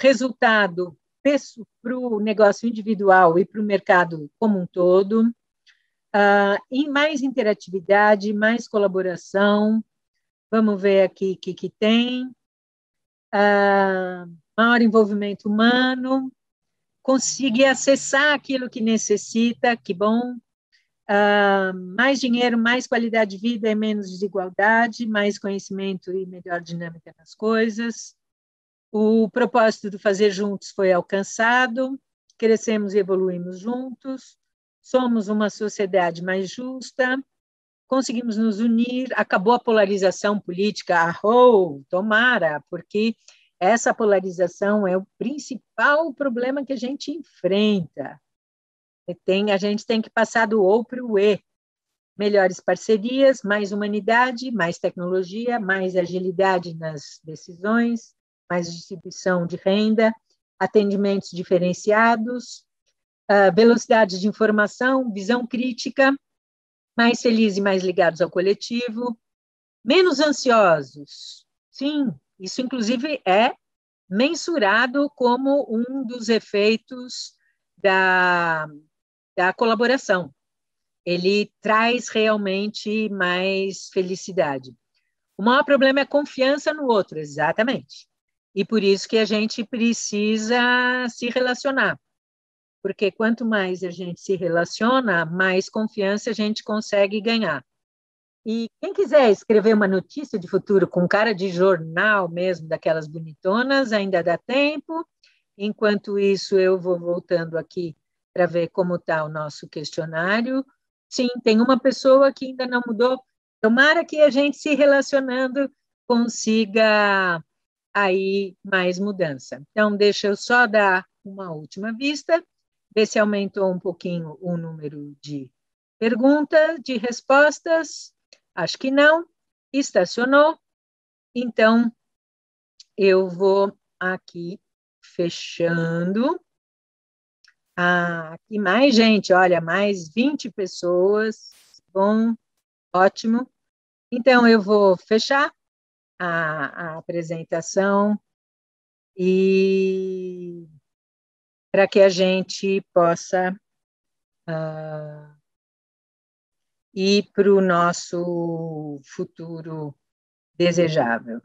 Resultado para o negócio individual e para o mercado como um todo, em mais interatividade, mais colaboração. Vamos ver aqui o que tem. Maior envolvimento humano, conseguir acessar aquilo que necessita, que bom. Mais dinheiro, mais qualidade de vida e menos desigualdade, mais conhecimento e melhor dinâmica nas coisas. O propósito do fazer juntos foi alcançado, crescemos e evoluímos juntos, somos uma sociedade mais justa, conseguimos nos unir, acabou a polarização política, tomara, porque essa polarização é o principal problema que a gente enfrenta. A gente tem que passar do ou para o e. Melhores parcerias, mais humanidade, mais tecnologia, mais agilidade nas decisões, mais distribuição de renda, atendimentos diferenciados, velocidade de informação, visão crítica, mais felizes e mais ligados ao coletivo, menos ansiosos. Sim, isso inclusive é mensurado como um dos efeitos da colaboração. Ele traz realmente mais felicidade. O maior problema é a confiança no outro, exatamente. E por isso que a gente precisa se relacionar. Porque quanto mais a gente se relaciona, mais confiança a gente consegue ganhar. E quem quiser escrever uma notícia de futuro com cara de jornal mesmo, daquelas bonitonas, ainda dá tempo. Enquanto isso, eu vou voltando aqui para ver como está o nosso questionário. Sim, tem uma pessoa que ainda não mudou. Tomara que a gente, se relacionando, consiga aí mais mudança. Então, deixa eu só dar uma última vista, ver se aumentou um pouquinho o número de perguntas, de respostas. Acho que não. Estacionou. Então, eu vou aqui fechando. Aqui mais gente, olha, mais 20 pessoas. Bom, ótimo. Então, eu vou fechar a apresentação e para que a gente possa ir para o nosso futuro desejável.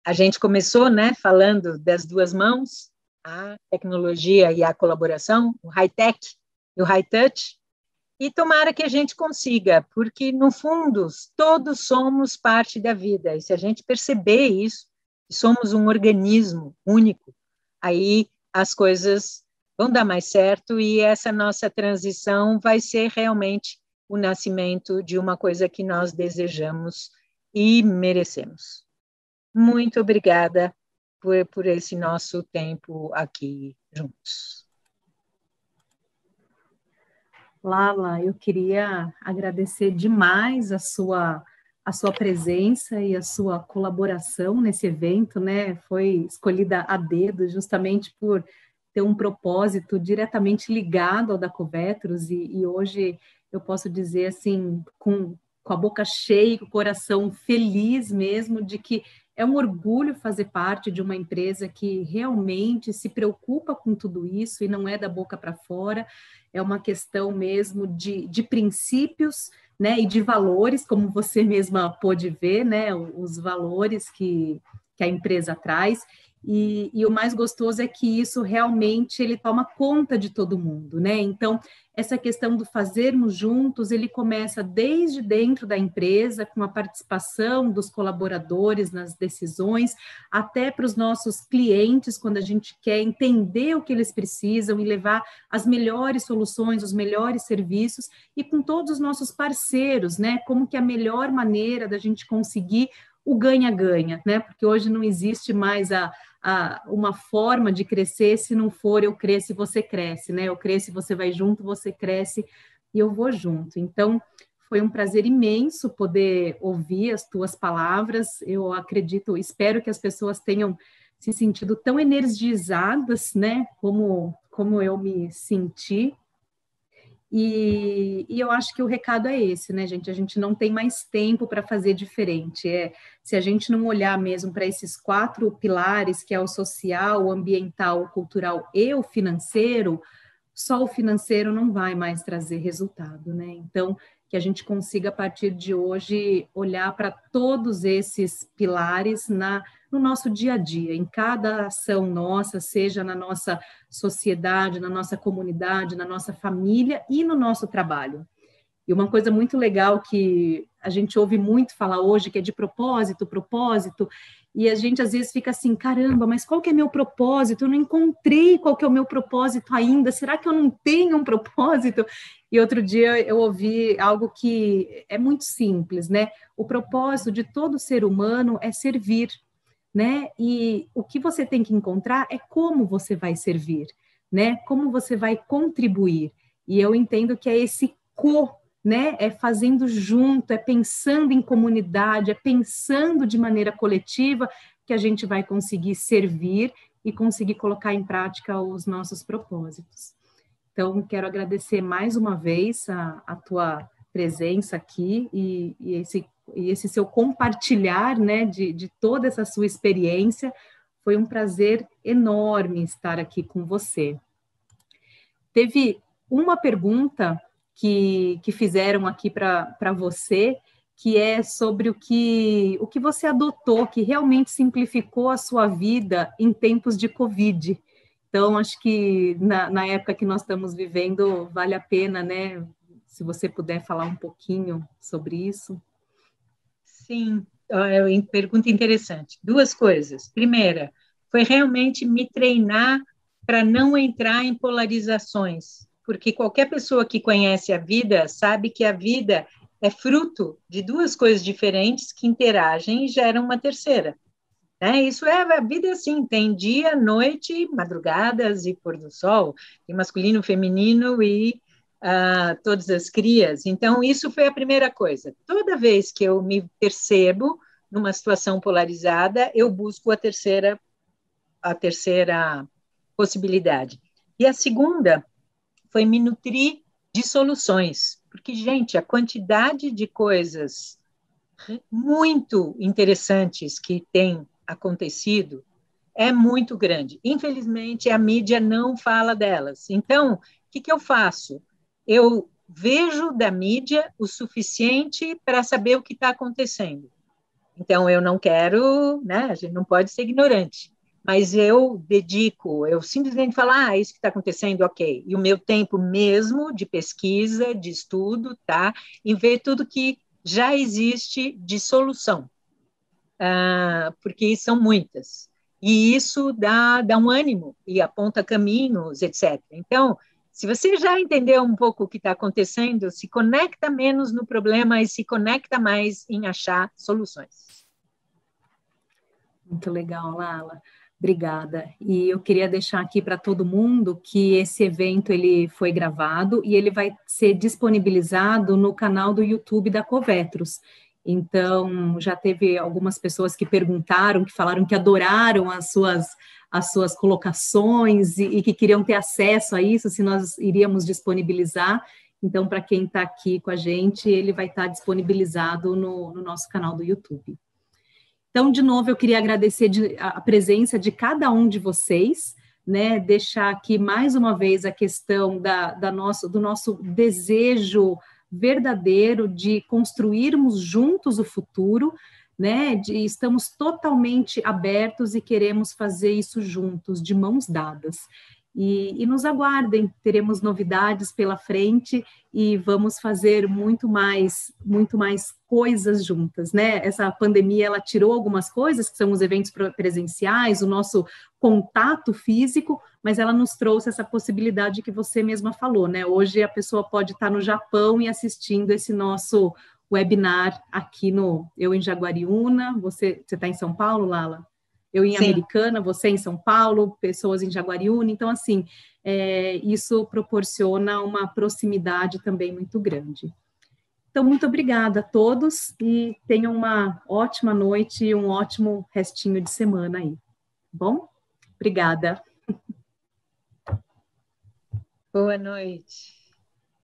A gente começou, né, falando das duas mãos, a tecnologia e a colaboração, o high-tech e o high-touch, e tomara que a gente consiga, porque, no fundo, todos somos parte da vida, e se a gente perceber isso, somos um organismo único, aí as coisas vão dar mais certo e essa nossa transição vai ser realmente o nascimento de uma coisa que nós desejamos e merecemos. Muito obrigada por esse nosso tempo aqui juntos. Lala, eu queria agradecer demais a sua presença e a sua colaboração nesse evento, né? Foi escolhida a dedo justamente por ter um propósito diretamente ligado ao da Covetros e hoje eu posso dizer assim, com a boca cheia, com o coração feliz mesmo de que é um orgulho fazer parte de uma empresa que realmente se preocupa com tudo isso e não é da boca para fora, é uma questão mesmo de princípios, né, e de valores, como você mesma pôde ver, né, os valores que a empresa traz, e o mais gostoso é que isso realmente ele toma conta de todo mundo, né? Então, essa questão do fazermos juntos, ele começa desde dentro da empresa, com a participação dos colaboradores nas decisões, até para os nossos clientes, quando a gente quer entender o que eles precisam e levar as melhores soluções, os melhores serviços, e com todos os nossos parceiros, né? Como que é a melhor maneira da gente conseguir o ganha-ganha, né? Porque hoje não existe mais uma forma de crescer se não for eu cresço e você cresce, né? Eu cresço e você vai junto, você cresce e eu vou junto. Então, foi um prazer imenso poder ouvir as tuas palavras. Eu acredito, espero que as pessoas tenham se sentido tão energizadas, né? Como eu me senti. E eu acho que o recado é esse, né, gente? A gente não tem mais tempo para fazer diferente. Se a gente não olhar mesmo para esses 4 pilares, que é o social, o ambiental, o cultural e o financeiro, só o financeiro não vai mais trazer resultado, né? Então, que a gente consiga, a partir de hoje, olhar para todos esses pilares no nosso dia a dia, em cada ação nossa, seja na nossa sociedade, na nossa comunidade, na nossa família e no nosso trabalho. E uma coisa muito legal que a gente ouve muito falar hoje, que é de propósito, e a gente às vezes fica assim, caramba, mas qual que é meu propósito? Eu não encontrei qual que é o meu propósito ainda, será que eu não tenho um propósito? E outro dia eu ouvi algo que é muito simples, né? O propósito de todo ser humano é servir, né? E o que você tem que encontrar é como você vai servir, né? Como você vai contribuir. E eu entendo que é esse né? É fazendo junto, é pensando em comunidade, é pensando de maneira coletiva que a gente vai conseguir servir e conseguir colocar em prática os nossos propósitos. Então, quero agradecer mais uma vez a tua presença aqui e esse seu compartilhar, né, de toda essa sua experiência. Foi um prazer enorme estar aqui com você. Teve uma pergunta que fizeram aqui para você, que é sobre o que você adotou, que realmente simplificou a sua vida em tempos de Covid. Então, acho que na época que nós estamos vivendo, vale a pena, né? Se você puder falar um pouquinho sobre isso. Sim, pergunta interessante. 2 coisas. Primeira, foi realmente me treinar para não entrar em polarizações, porque qualquer pessoa que conhece a vida sabe que a vida é fruto de 2 coisas diferentes que interagem e geram uma terceira. Né? Isso a vida assim, tem dia, noite, madrugadas e pôr do sol, tem masculino, feminino e todas as crias. Então, isso foi a primeira coisa. Toda vez que eu me percebo numa situação polarizada, eu busco a terceira possibilidade. E a segunda foi me nutrir de soluções, porque, gente, a quantidade de coisas muito interessantes que tem acontecido é muito grande. Infelizmente, a mídia não fala delas. Então, o que eu faço? Eu vejo da mídia o suficiente para saber o que está acontecendo. Então, eu não quero, né? A gente não pode ser ignorante, mas eu simplesmente falo, isso que está acontecendo, ok. E o meu tempo mesmo de pesquisa, de estudo, tá? E ver tudo que já existe de solução, porque são muitas. E isso dá um ânimo e aponta caminhos, etc. Então, se você já entendeu um pouco o que está acontecendo, se conecta menos no problema e se conecta mais em achar soluções. Muito legal, Lala. Obrigada. E eu queria deixar aqui para todo mundo que esse evento ele foi gravado e ele vai ser disponibilizado no canal do YouTube da Covetros. Então, já teve algumas pessoas que perguntaram, que falaram que adoraram as suas colocações e que queriam ter acesso a isso, se nós iríamos disponibilizar. Então, para quem está aqui com a gente, ele vai estar disponibilizado no nosso canal do YouTube. Então, de novo, eu queria agradecer a presença de cada um de vocês, né? Deixar aqui mais uma vez a questão do nosso desejo verdadeiro de construirmos juntos o futuro, né? Estamos totalmente abertos e queremos fazer isso juntos, de mãos dadas. E nos aguardem, teremos novidades pela frente e vamos fazer muito mais coisas juntas, né? Essa pandemia, ela tirou algumas coisas, que são os eventos presenciais, o nosso contato físico, mas ela nos trouxe essa possibilidade que você mesma falou, né? Hoje a pessoa pode estar no Japão e assistindo esse nosso webinar aqui eu em Jaguariúna, você está em São Paulo, Lala? Eu em Sim. Americana, você em São Paulo, pessoas em Jaguariúna, então, assim, isso proporciona uma proximidade também muito grande. Então, muito obrigada a todos e tenham uma ótima noite e um ótimo restinho de semana aí. Bom? Obrigada. Boa noite.